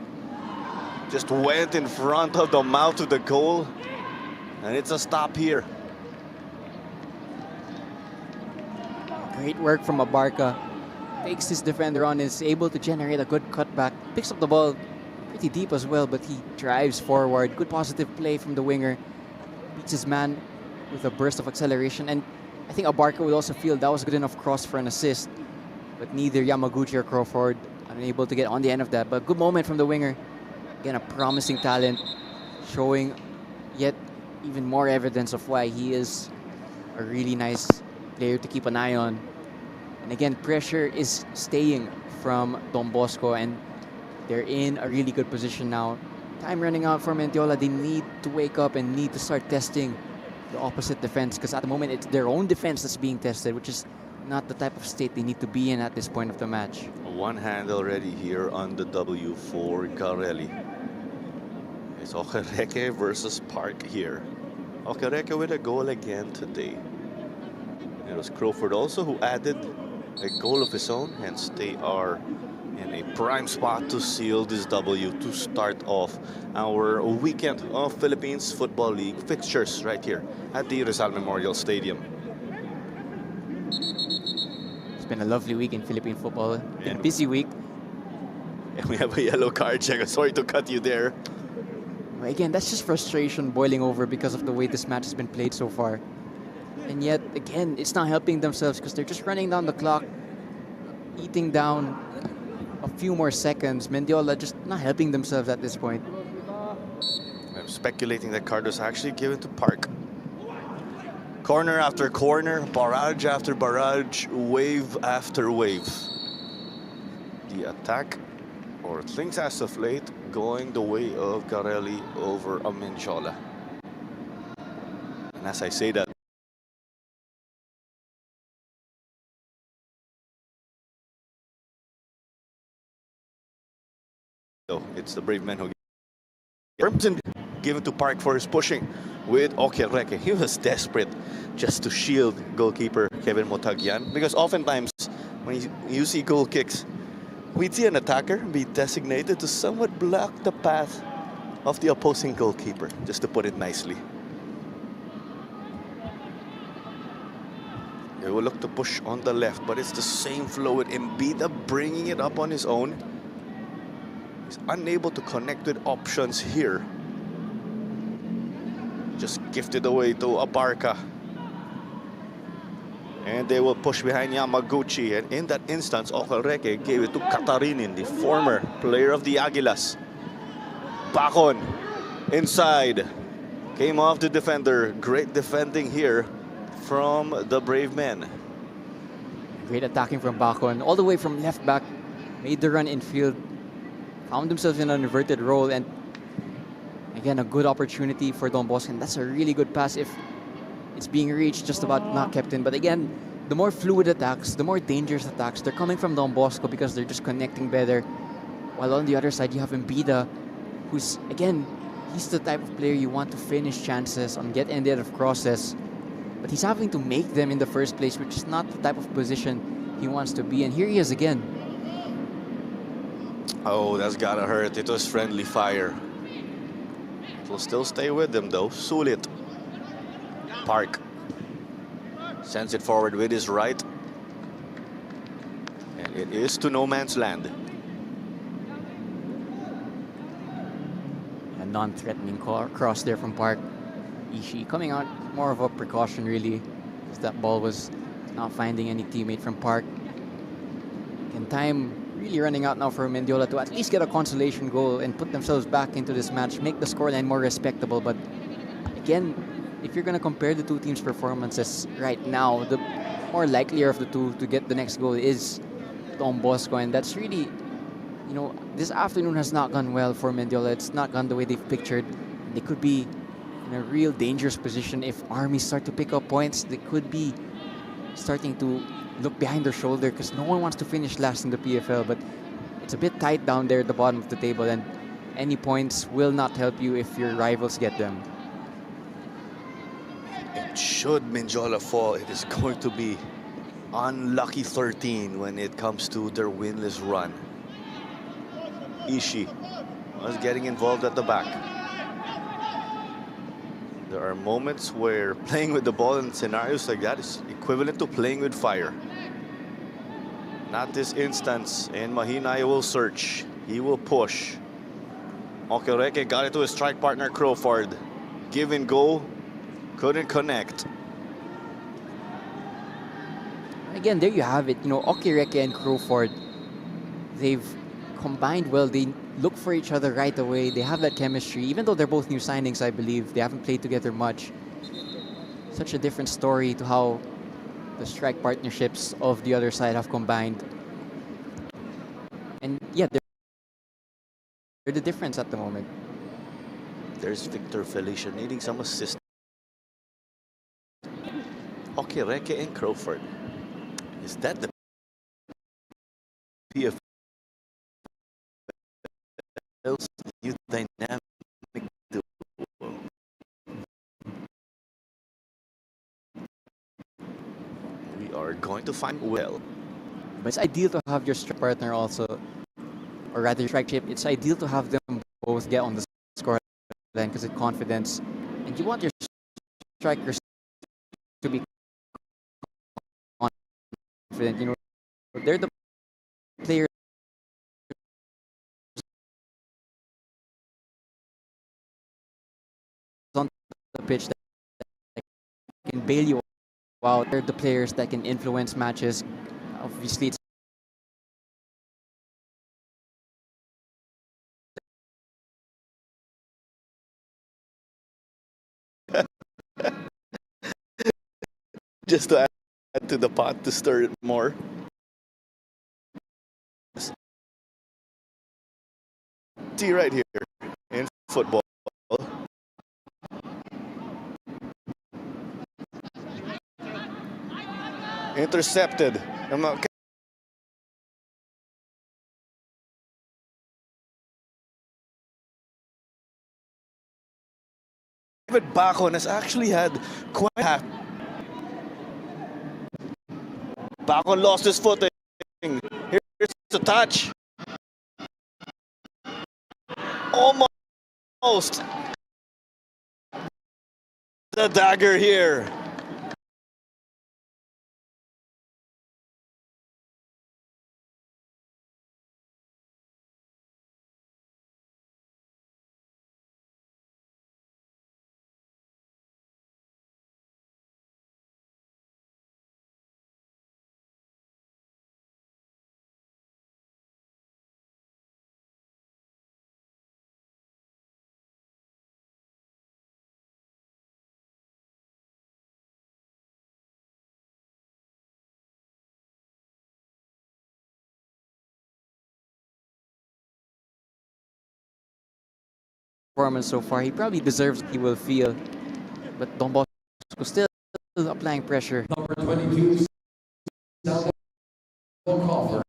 Just went in front of the mouth to the goal, and it's a stop here. Great work from Abarca. Takes his defender on, is able to generate a good cutback. Picks up the ball pretty deep as well, but he drives forward. Good positive play from the winger. Beats his man with a burst of acceleration. And I think Abarca would also feel that was a good enough cross for an assist. But neither Yamaguchi or Crawford unable to get on the end of that. But good moment from the winger. Again, a promising talent, showing yet even more evidence of why he is a really nice player to keep an eye on. And again, pressure is staying from Don Bosco, and they're in a really good position now. Time running out for Mendiola. They need to wake up and need to start testing the opposite defense, because at the moment it's their own defense that's being tested, which is not the type of state they need to be in at this point of the match. One hand already here on the W for Garelli. It's Okereke versus Park here. Okereke with a goal again today. It was Crawford also who added a goal of his own, hence they are in a prime spot to seal this W to start off our weekend of Philippines Football League fixtures right here at the Rizal Memorial Stadium. It's been a lovely week in Philippine football. Been a busy week. And we have a yellow card check. Sorry to cut you there. Again, that's just frustration boiling over because of the way this match has been played so far. And yet, again, it's not helping themselves because they're just running down the clock. eating down a few more seconds. Mendiola just not helping themselves at this point. I'm speculating that card was actually given to Park. Corner after corner, barrage after barrage, wave after wave. The attack, or things as of late, going the way of Garelli over Menjola. And as I say that, it's the brave men who Crimson given to Park for his pushing with Okereke. He was desperate just to shield goalkeeper Kevin Motagyan, because oftentimes when you see goal kicks, we'd see an attacker be designated to somewhat block the path of the opposing goalkeeper, just to put it nicely. They will look to push on the left, but it's the same flow with Mbida bringing it up on his own. He's unable to connect with options here. Just gifted away to Abarca. And they will push behind Yamaguchi. And in that instance, Okereke gave it to Katarinin, the former player of the Aguilas. Bacon inside. Came off the defender. Great defending here from the Brave Men. Great attacking from Bacon. All the way from left back. Made the run infield. Found themselves in an inverted role, and again, a good opportunity for Don Bosco. And that's a really good pass if it's being reached, just about not kept in. But again, the more fluid attacks, the more dangerous attacks, they're coming from Don Bosco because they're just connecting better. While on the other side, you have Mbida, who's, again, he's the type of player you want to finish chances on, get ended of crosses. But he's having to make them in the first place, which is not the type of position he wants to be. And here he is again. Oh, that's gotta hurt. It was friendly fire. It will still stay with them though. Sulit. Park sends it forward with his right. And it is to no man's land. A non-threatening cross there from Park. Ishii coming out more of a precaution really, because that ball was not finding any teammate from Park. And time really running out now for Mendiola to at least get a consolation goal and put themselves back into this match, make the scoreline more respectable. But again, if you're going to compare the two teams' performances right now, the more likelier of the two to get the next goal is Don Bosco. And that's really, you know, this afternoon has not gone well for Mendiola. It's not gone the way they've pictured. They could be in a real dangerous position if armies start to pick up points. They could be starting to look behind their shoulder because no one wants to finish last in the PFL, but it's a bit tight down there at the bottom of the table, and any points will not help you if your rivals get them. And should Menjola fall, it is going to be unlucky 13 when it comes to their winless run. Ishii was getting involved at the back. There are moments where playing with the ball in scenarios like that is equivalent to playing with fire. Not this instance, and Mahinay will search. He will push. Okereke got it to his strike partner, Crawford. Give and go, couldn't connect. Again, there you have it. You know, Okereke and Crawford, they've combined well. They look for each other right away. They have that chemistry. Even though they're both new signings, I believe, they haven't played together much. Such a different story to how the strike partnerships of the other side have combined. And yeah, they're the difference at the moment. There's Victor Felicia needing some assist. Okereke and Crawford. Is that the PFL's new dynamic duo? We are going to find well. But it's ideal to have your strike partner also, or rather your strike chip. It's ideal to have them both get on the score line because it's confidence. And you want your strikers to be confident. You know, they're the players on the pitch that can bail you out. They're the players that can influence matches. Obviously, it's just to add to the pot to stir it more. See right here in football. Intercepted. David Bacon has actually had quite a... Bacon lost his footing. Here's the touch. Almost. The dagger here. Performance so far, he probably deserves what he will feel. But Don Bosco still applying pressure. Number 22, Coffer.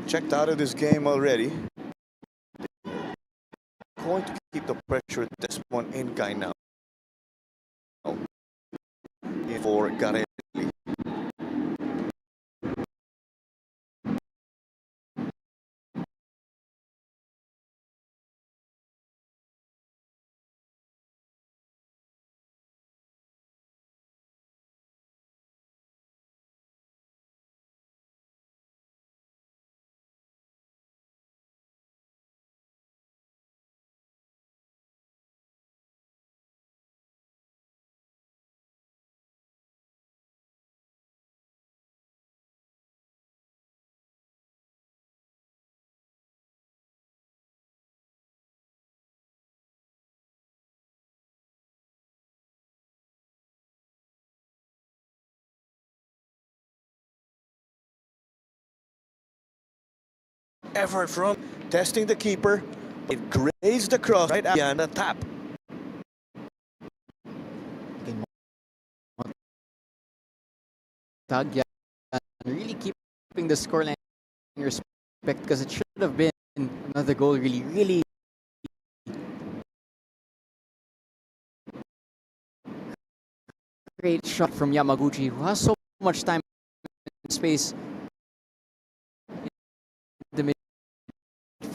Checked out of this game already. Going to keep the pressure at this one in guy now. For Garelli. Effort from testing the keeper. It grazed the cross right at the tap. Tagyan really keeping the scoreline in respect because it should have been another goal. Really great shot from Yamaguchi, who has so much time and space in the midfield.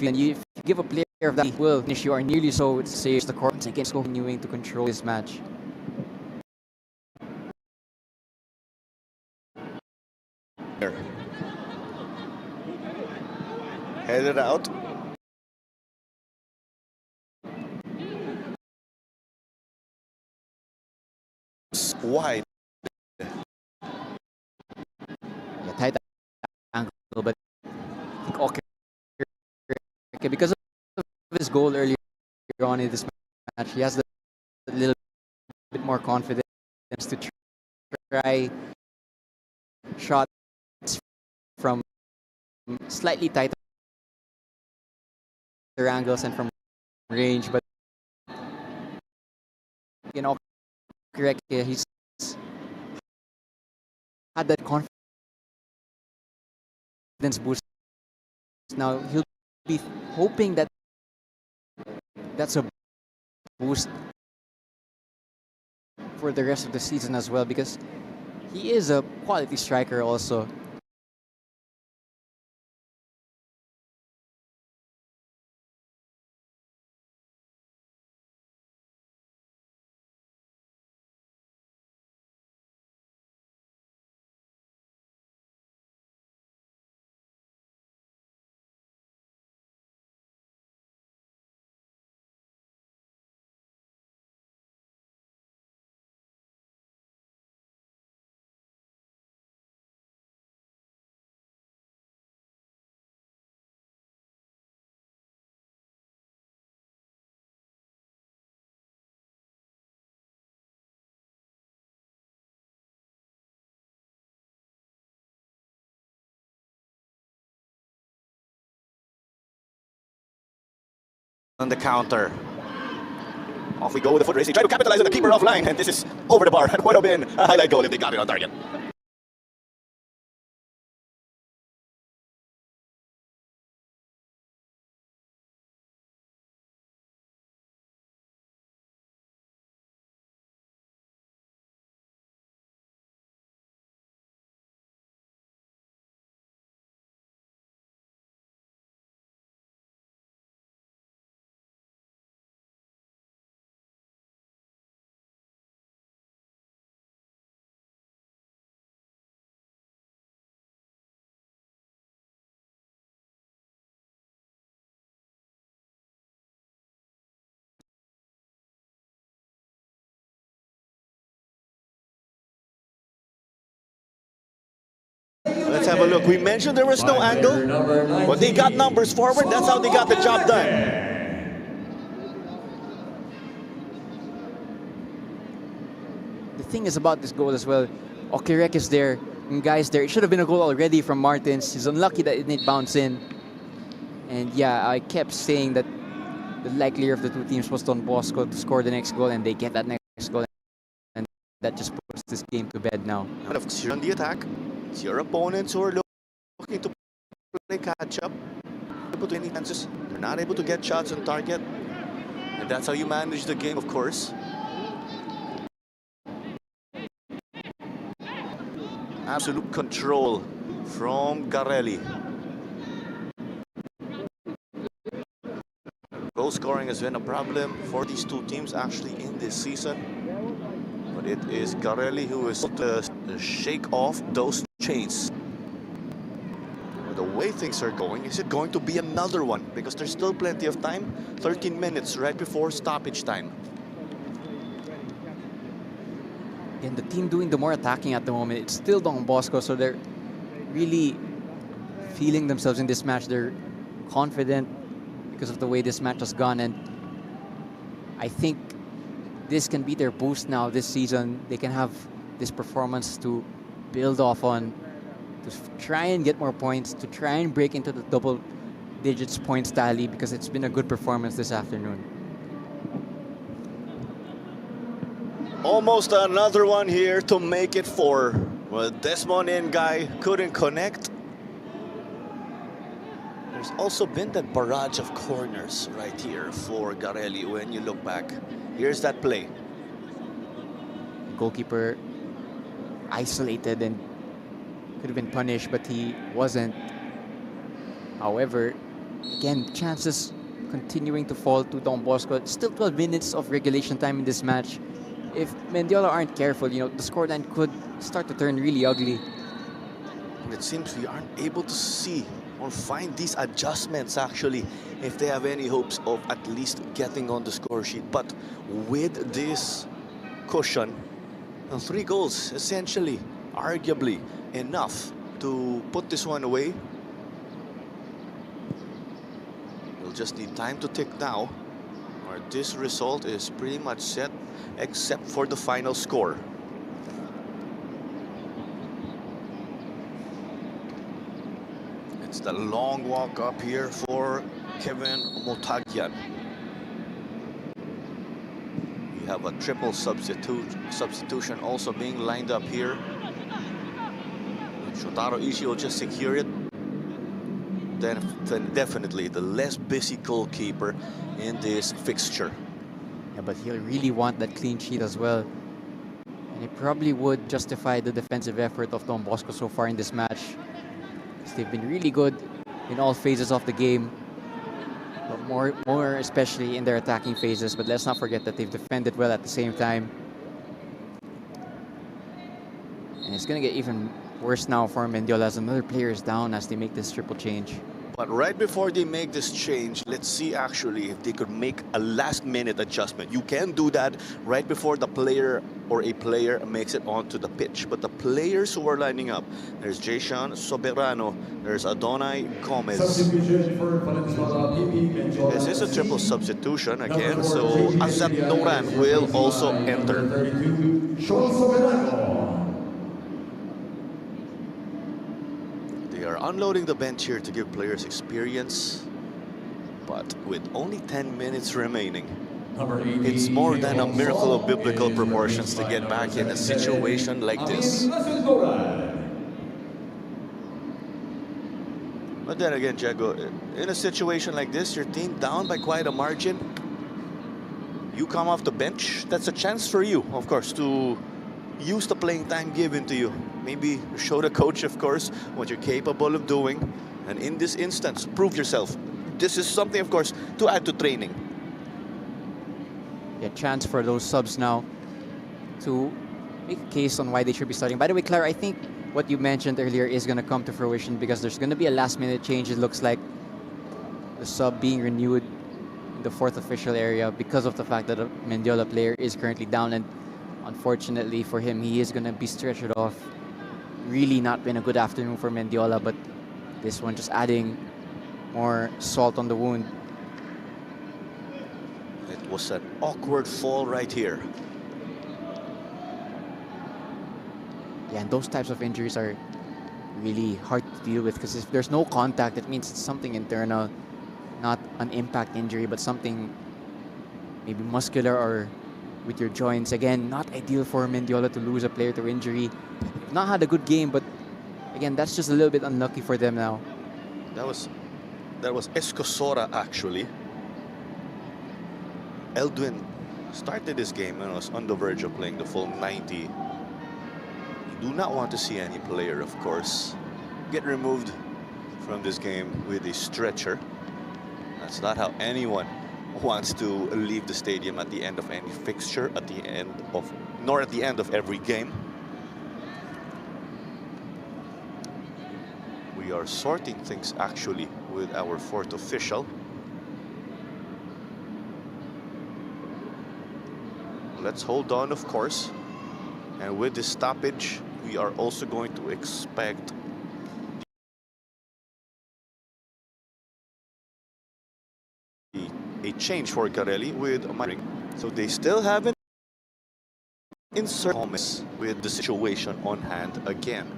And if you give a player of that, he will finish you or nearly so. It saves the court once again, continuing to control this match. Headed out. Wide. Yeah, tight angle, but I think okay, because of his goal earlier on in this match, he has a little bit more confidence to try shots from slightly tighter angles and from range, but you know, correct, yeah, he's had that confidence boost. Now he'll be hoping that that's a boost for the rest of the season as well, because he is a quality striker also. on the counter. Off we go with the foot race. They try to capitalize on the keeper offline, and this is over the bar. That would have been a highlight goal if they got it on target. Let's have a look. We mentioned there was no angle, but they got numbers forward. That's how they got the job done. The thing is about this goal as well, Okirek is there, and guys there. It should have been a goal already from Martins. He's unlucky that it didn't bounce in. And yeah, I kept saying that the likelier of the two teams was Don Bosco to score the next goal, and they get that next goal. And that just puts this game to bed now. You're on the attack. It's your opponents who are looking to play catch-up. Able to any chances. They're not able to get shots on target. And that's how you manage the game, of course. Absolute control from Garelli. Goal scoring has been a problem for these two teams actually in this season. But it is Garelli who is to shake off those chains. The way things are going, is it going to be another one? Because there's still plenty of time. 13 minutes right before stoppage time. And the team doing the more attacking at the moment, it's still Don Bosco, so they're really feeling themselves in this match. They're confident because of the way this match has gone, and I think this can be their boost now this season. They can have this performance to build off on, to try and get more points, to try and break into the double digits points tally, because it's been a good performance this afternoon. Almost another one here to make it 4. Well, Desmond in guy couldn't connect. There's also been that barrage of corners right here for Garelli when you look back. Here's that play. Goalkeeper isolated and could have been punished, but he wasn't. However, again, chances continuing to fall to Don Bosco. Still 12 minutes of regulation time in this match. If Mendiola aren't careful, you know, the scoreline could start to turn really ugly. And it seems we aren't able to see or find these adjustments actually, if they have any hopes of at least getting on the score sheet. But with this cushion, 3 goals essentially, arguably enough to put this one away. We'll just need time to tick now, or this result is pretty much set except for the final score. It's the long walk up here for Kevin Motagyan. We have a triple substitution also being lined up here. Shotaro Ishii will just secure it. Then definitely the less busy goalkeeper in this fixture. Yeah, but he'll really want that clean sheet as well. And it probably would justify the defensive effort of Don Bosco so far in this match. They've been really good in all phases of the game, but more especially in their attacking phases. But let's not forget that they've defended well at the same time. And it's going to get even worse now for Mendiola as another player is down as they make this triple change. But right before they make this change, let's see actually if they could make a last-minute adjustment. You can do that right before the player or a player makes it onto the pitch. But the players who are lining up, there's Jason Soberano, there's Adonai Gomez. This is a triple substitution again, so Azat Noran will also enter. Unloading the bench here to give players experience. But with only 10 minutes remaining, Number 80, it's more than a miracle of biblical proportions to get back in a situation like this. But then again, Diego, in a situation like this, your team down by quite a margin, you come off the bench, that's a chance for you, of course, to use the playing time given to you. Maybe show the coach, of course, what you're capable of doing. And in this instance, prove yourself. This is something, of course, to add to training. Yeah, chance for those subs now to make a case on why they should be starting. By the way, Clara, I think what you mentioned earlier is going to come to fruition because there's going to be a last-minute change. It looks like the sub being renewed in the fourth official area because of the fact that a Mendiola player is currently down, and unfortunately for him, he is going to be stretched off. Really not been a good afternoon for Mendiola, but this one just adding more salt on the wound. It was an awkward fall right here. Yeah, and those types of injuries are really hard to deal with because if there's no contact, it means it's something internal, not an impact injury, but something maybe muscular or with your joints. Again, not ideal for Mendiola to lose a player to injury. Not had a good game, but again, that's just a little bit unlucky for them now. That was Escosora, actually. Eldwin started this game and was on the verge of playing the full 90. You do not want to see any player, of course, get removed from this game with a stretcher. That's not how anyone wants to leave the stadium at the end of any fixture, nor at the end of every game. We are sorting things actually with our fourth official. Let's hold on, of course. And with this stoppage, we are also going to expect a change for Garelli with Myring. So they still haven't inserted Gomez with the situation on hand again.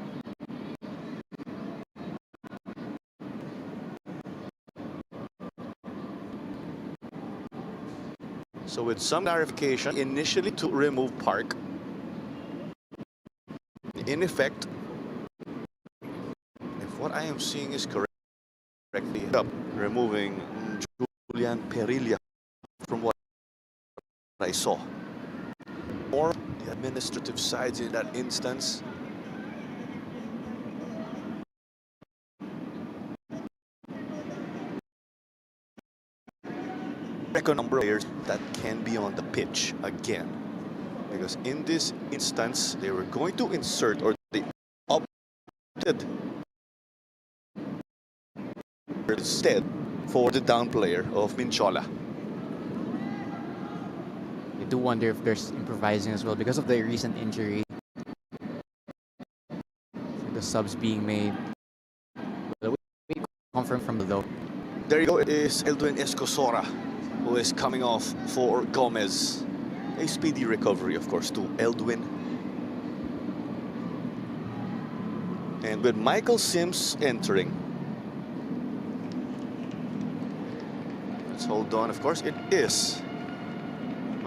So with some clarification, initially to remove Park. In effect, if what I am seeing is correctly, removing Julian Perilla from what I saw. Or the administrative sides in that instance. A number of players that can be on the pitch again, because in this instance they were going to insert, or they opted instead for the down player of Minchola. I do wonder if there's improvising as well because of the recent injury. The subs being made. We confirm from below. There you go. It is Eldwin Escosora who is coming off for Gomez. A speedy recovery, of course, to Eldwin. And with Michael Sims entering. Let's hold on, of course. It is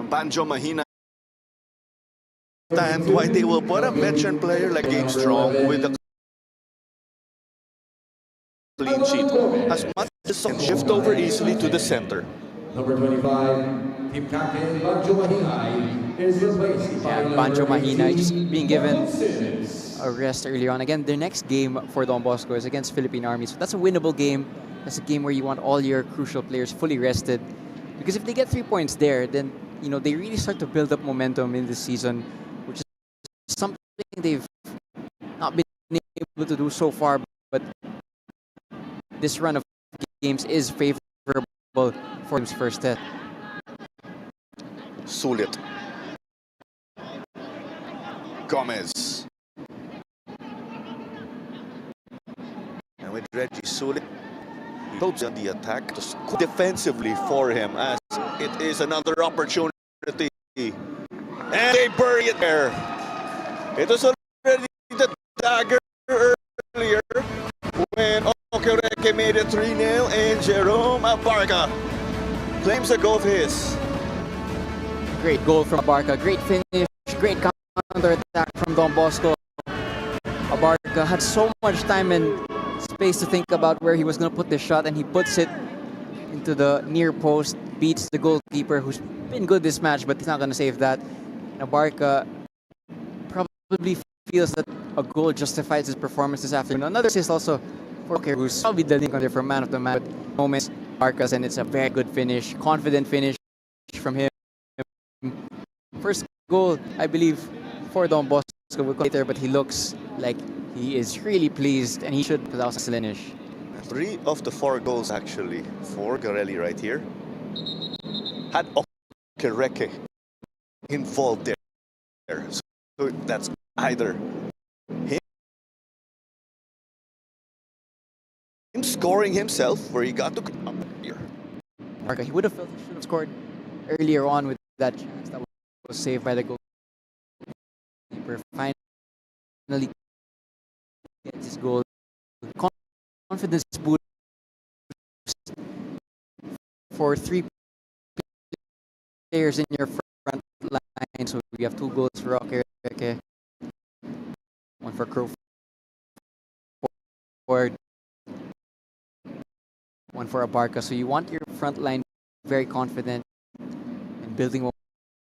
Banjo Mahina. And why they will put a veteran player like Game Strong with a clean sheet. As much as can shift over easily to the center. Number 25, team captain Banjo Mahina is replaced by Banjo Mahina just being given a rest earlier on. Again, their next game for Don Bosco is against Philippine Army. So that's a winnable game. That's a game where you want all your crucial players fully rested. Because if they get 3 points there, then they really start to build up momentum in this season, which is something they've not been able to do so far. But this run of games is favorable for his first set. Sulit. Gomez. And with Reggie Sulit, he hopes on the attack to score defensively for him, as it is another opportunity. And they bury it there. It was already the dagger earlier when Okereke made it 3-0 and Jerome Barca claims a goal of his. Great goal from Abarca, great finish, great counter attack from Don Bosco. Abarca had so much time and space to think about where he was going to put the shot, and he puts it into the near post, beats the goalkeeper, who's been good this match, but he's not going to save that. And Abarca probably feels that a goal justifies his performance this afternoon. Another assist also for Roque, who's probably the link on there for man of the match. Moments, Abarca's, and it's a very good finish, confident finish from him. First goal, I believe, for Don Bosco. We'll call it later, but he looks like he is really pleased, and he should, because that was a finish. 3 of the 4 goals actually for Garelli right here had Okereke involved there. So that's either him scoring himself, where he got to come up here. Abarca, he would have felt he should have scored earlier on with that chance that was saved by the goalkeeper. Finally gets his goal. Confidence boost for 3 players in your front line. So we have 2 goals for Roque, 1 for Crawford, 1 for Abarca. So you want your front line very confident and building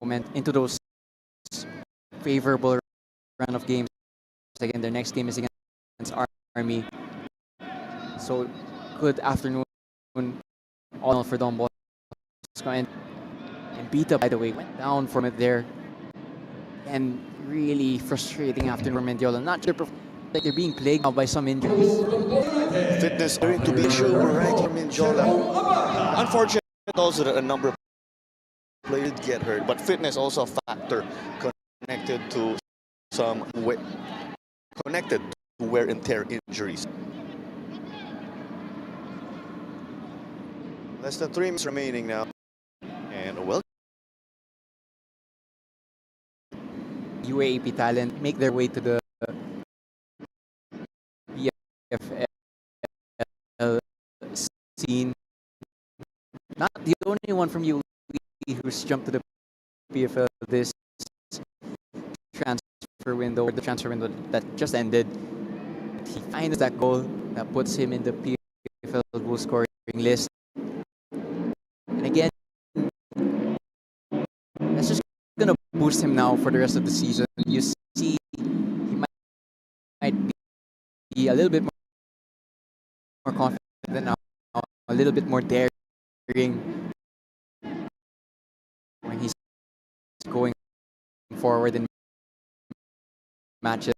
momentum into those favorable run of games. Again, their next game is against Army. So good afternoon all for Don Bosco, and beat up, by the way, went down from it there, and really frustrating afternoon for Mendiola. Not sure like they're being plagued now by some injuries. Fitness going to be an issue right for Mendiola. Unfortunate also that a number of players get hurt, but fitness also a factor connected to wear and tear injuries. Less than 3 minutes remaining now, and well, UAAP talent make their way to the PFL scene. Not the only one from UAE who's jumped to the PFL this transfer window, or the transfer window that just ended. He finds that goal that puts him in the PFL goal scoring list. And again, that's just gonna boost him now for the rest of the season. You see, he might be a little bit more confident now, a little bit more daring when he's going forward in matches,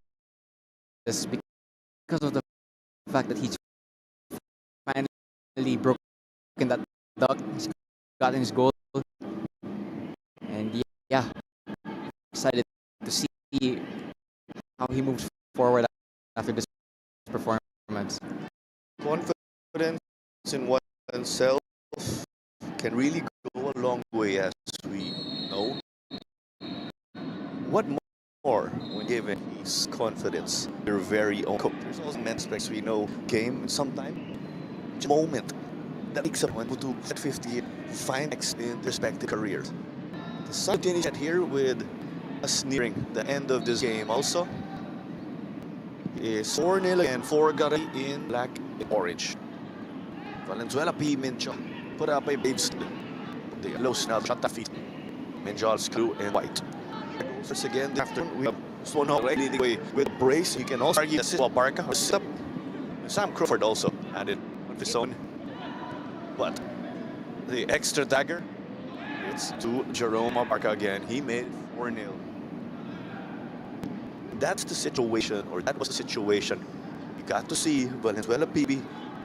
because of the fact that he's finally broken that duck. He's gotten his goal, and yeah, excited to see how he moves forward after this performance. confidence in oneself can really go a long way, as we know. What more when given his confidence, your very own coach? There's also many aspects we know game sometimes. Moment that makes up one to at 50 find next in their respective careers. The sun continues here with us nearing the end of this game. Also is 4-0 and 4 Garelli in black and orange. Valenzuela P. Mincho put up a babes. The low snub shot that feet. Minjol's crew in white. Once again this afternoon we have Swono leading the way with brace. You can also argue assist while Barca or sit up. Sam Crawford also added on his own. But the extra dagger, it's to Jerome Barca again. He made it 4-0. That's the situation, or that was the situation. You got to see Valenzuela PB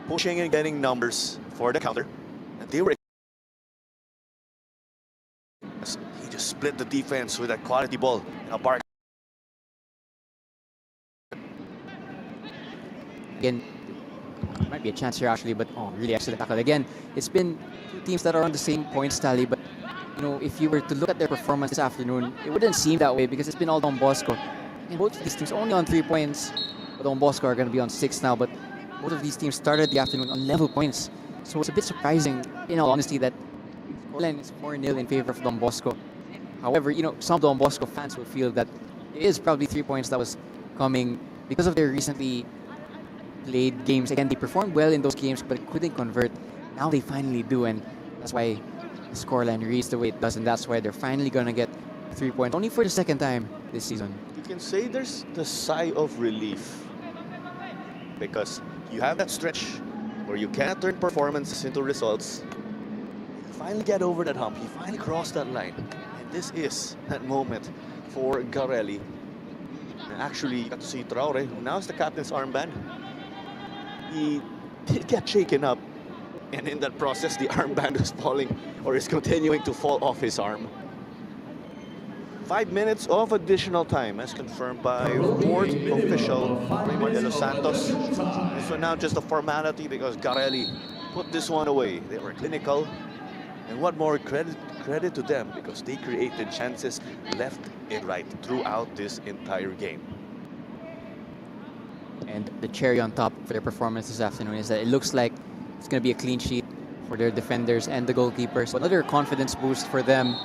pushing and getting numbers for the counter. And they were. He just split the defense with a quality ball. Now Barca. Again, there might be a chance here actually, but really excellent tackle. Again, it's been 2 teams that are on the same points tally, but you know, if you were to look at their performance this afternoon, it wouldn't seem that way because it's been all Don Bosco. And both of these teams only on 3 points, but Don Bosco are going to be on 6 now, but both of these teams started the afternoon on level points. So it's a bit surprising, in all honesty, that scoreline is 4-0 in favor of Don Bosco. However, some Don Bosco fans will feel that it is probably 3 points that was coming because of their recently played games. Again, they performed well in those games, but couldn't convert. Now they finally do, and that's why the scoreline reads the way it does, and that's why they're finally going to get 3 points, only for the second time this season. You can say there's the sigh of relief because you have that stretch where you can't turn performances into results. You finally get over that hump. You finally cross that line. And this is that moment for Garelli. And actually, you got to see Traore, who now is the captain's armband. He did get shaken up. And in that process, the armband is falling or is continuing to fall off his arm. 5 minutes of additional time as confirmed by fourth official Raymond de los Santos. This was now just a formality because Garelli put this one away. They were clinical. And what more credit to them because they created chances left and right throughout this entire game. And the cherry on top for their performance this afternoon is that it looks like it's going to be a clean sheet for their defenders and the goalkeepers. So another confidence boost for them.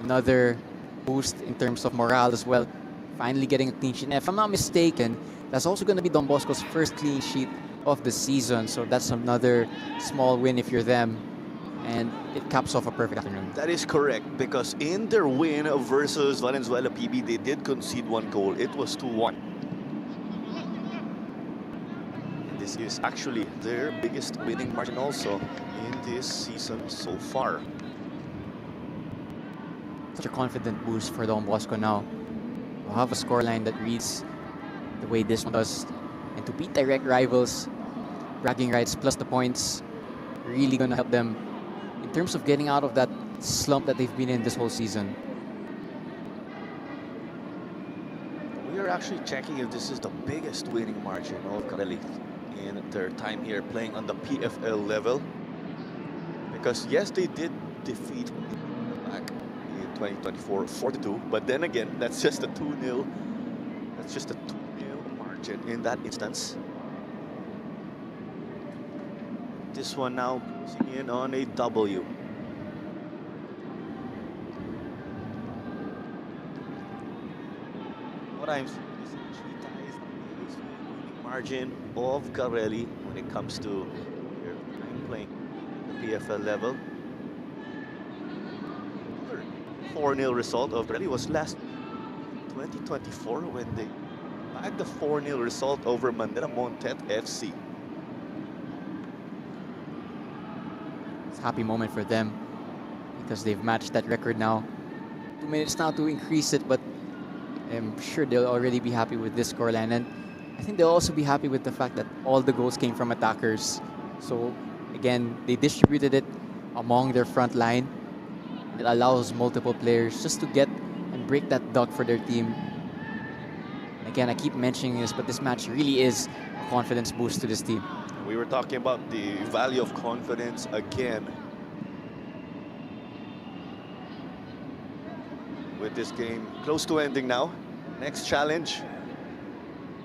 Another boost in terms of morale as well. Finally getting a clean sheet. And if I'm not mistaken, that's also going to be Don Bosco's first clean sheet of the season. So that's another small win if you're them. And it caps off a perfect afternoon. That is correct because in their win versus Valenzuela PB, they did concede 1 goal. It was 2-1. This is actually their biggest winning margin also in this season so far. Such a confident boost for Don Bosco now. We'll have a scoreline that reads the way this one does. And to beat direct rivals, bragging rights plus the points, really going to help them in terms of getting out of that slump that they've been in this whole season. We are actually checking if this is the biggest winning margin of Garelli in their time here playing on the PFL level. Because yes, they did defeat back in 2024 4-2, but then again, that's just a 2-0. That's just a 2-0 margin in that instance. This one now closing in on a W. What I'm seeing is Cheetah is the biggest winning margin of Garelli when it comes to their time playing the PFL level. 4-0 result of Garelli was last 2024 when they bagged the 4-0 result over Manila Montet FC. It's a happy moment for them because they've matched that record now. 2 minutes now to increase it, but I'm sure they'll already be happy with this scoreline. And I think they'll also be happy with the fact that all the goals came from attackers. So again, they distributed it among their front line. It allows multiple players just to get and break that duck for their team. And again, I keep mentioning this, but this match really is a confidence boost to this team. We were talking about the value of confidence again with this game close to ending now. Next challenge,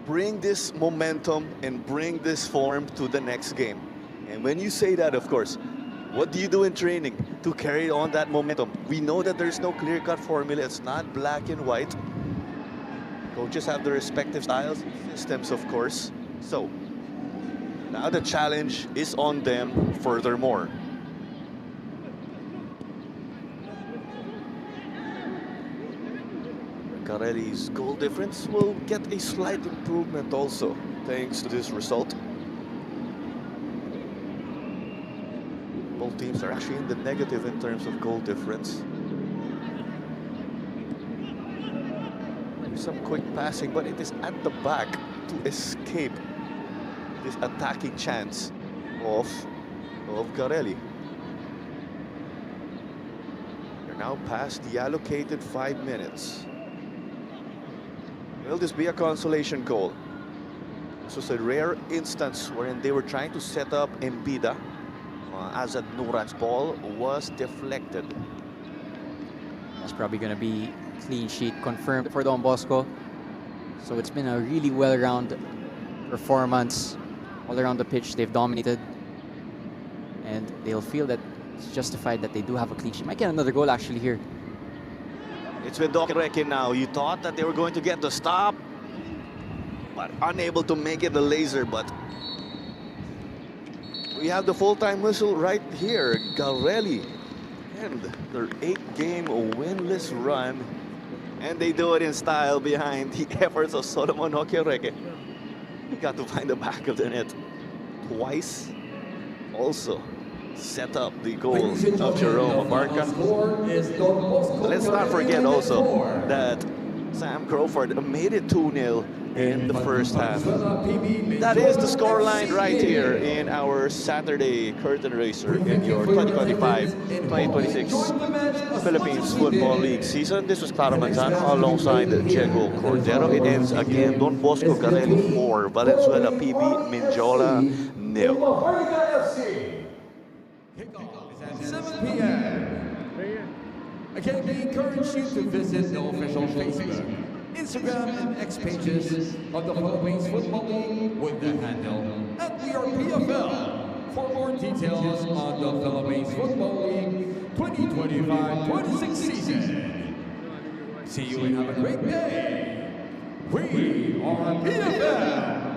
bring this momentum and bring this form to the next game. And when you say that, of course, what do you do in training to carry on that momentum? We know that there's no clear-cut formula. It's not black and white. Coaches have their respective styles and systems, of course. So now the challenge is on them furthermore. Garelli's goal difference will get a slight improvement also, thanks to this result. Both teams are actually in the negative in terms of goal difference. There's some quick passing, but it is at the back to escape this attacking chance of Garelli. We're now past the allocated 5 minutes. Will this be a consolation goal? This was a rare instance wherein they were trying to set up Mbida. Azad Nuran's ball was deflected. That's probably going to be clean sheet confirmed for Don Bosco. So it's been a really well-rounded performance all around the pitch. They've dominated. and they'll feel that it's justified that they do have a clean sheet. Might get another goal actually here. It's with Garelli now. You thought that they were going to get the stop, but unable to make it the laser. But we have the full-time whistle right here. Garelli and their 8-game winless run. And they do it in style behind the efforts of Solomon Hokioreke. He got to find the back of the net twice. Also set up the goal of Jerome Abarca. Let's not forget also that Sam Crawford made it 2-0 in the first half. That is the scoreline right here in our Saturday curtain raiser in your 2025-2026 Philippines Football League season. This was Clara Manzano alongside Diego Cordero. It ends again Don Bosco Garelli 4, Valenzuela PB Mendiola 0. Kickoff is at 7 p.m. Again, we encourage you to visit the official Facebook, Instagram, and X pages of the Philippines Football League with the handle @PFL for more details on the Philippines Football League 2025-26 season. See you and have a great day. We are PFL.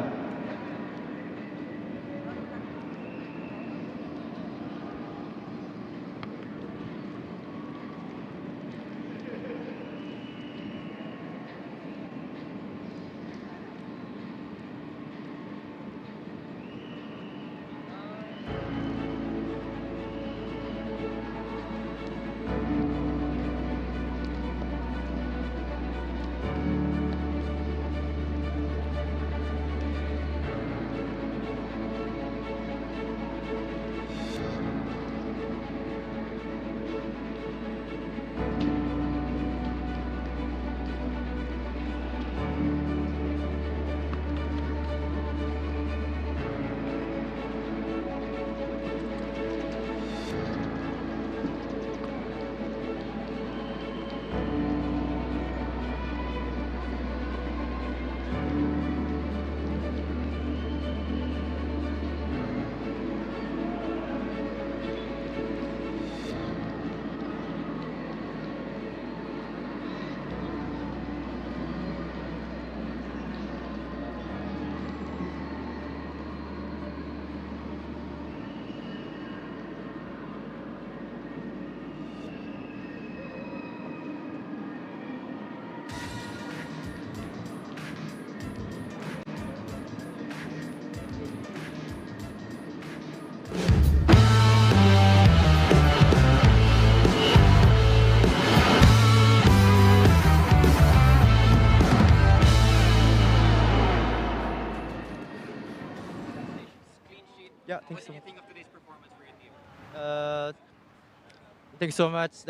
Yeah, thanks so much. Think of today's performance for your team? Thanks so much.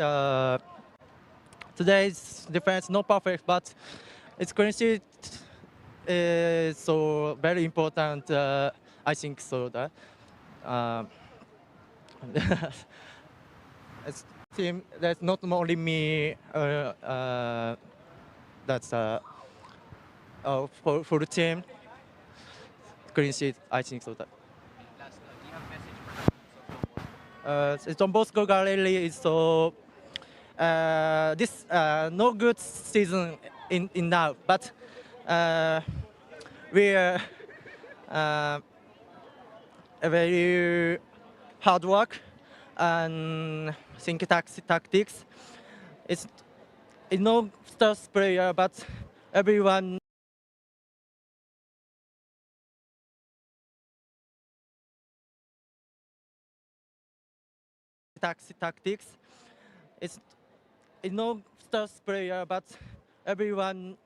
Today's defense not perfect, but its clean sheet is so very important. I think so that it's team. That's not only me. That's for the team. Clean sheet. I think so that. Don Bosco Garelli is so this no good season in now, but we are a very hard work and think tactics. It's no stars player, but everyone. Tactics. It's no stars player, but everyone.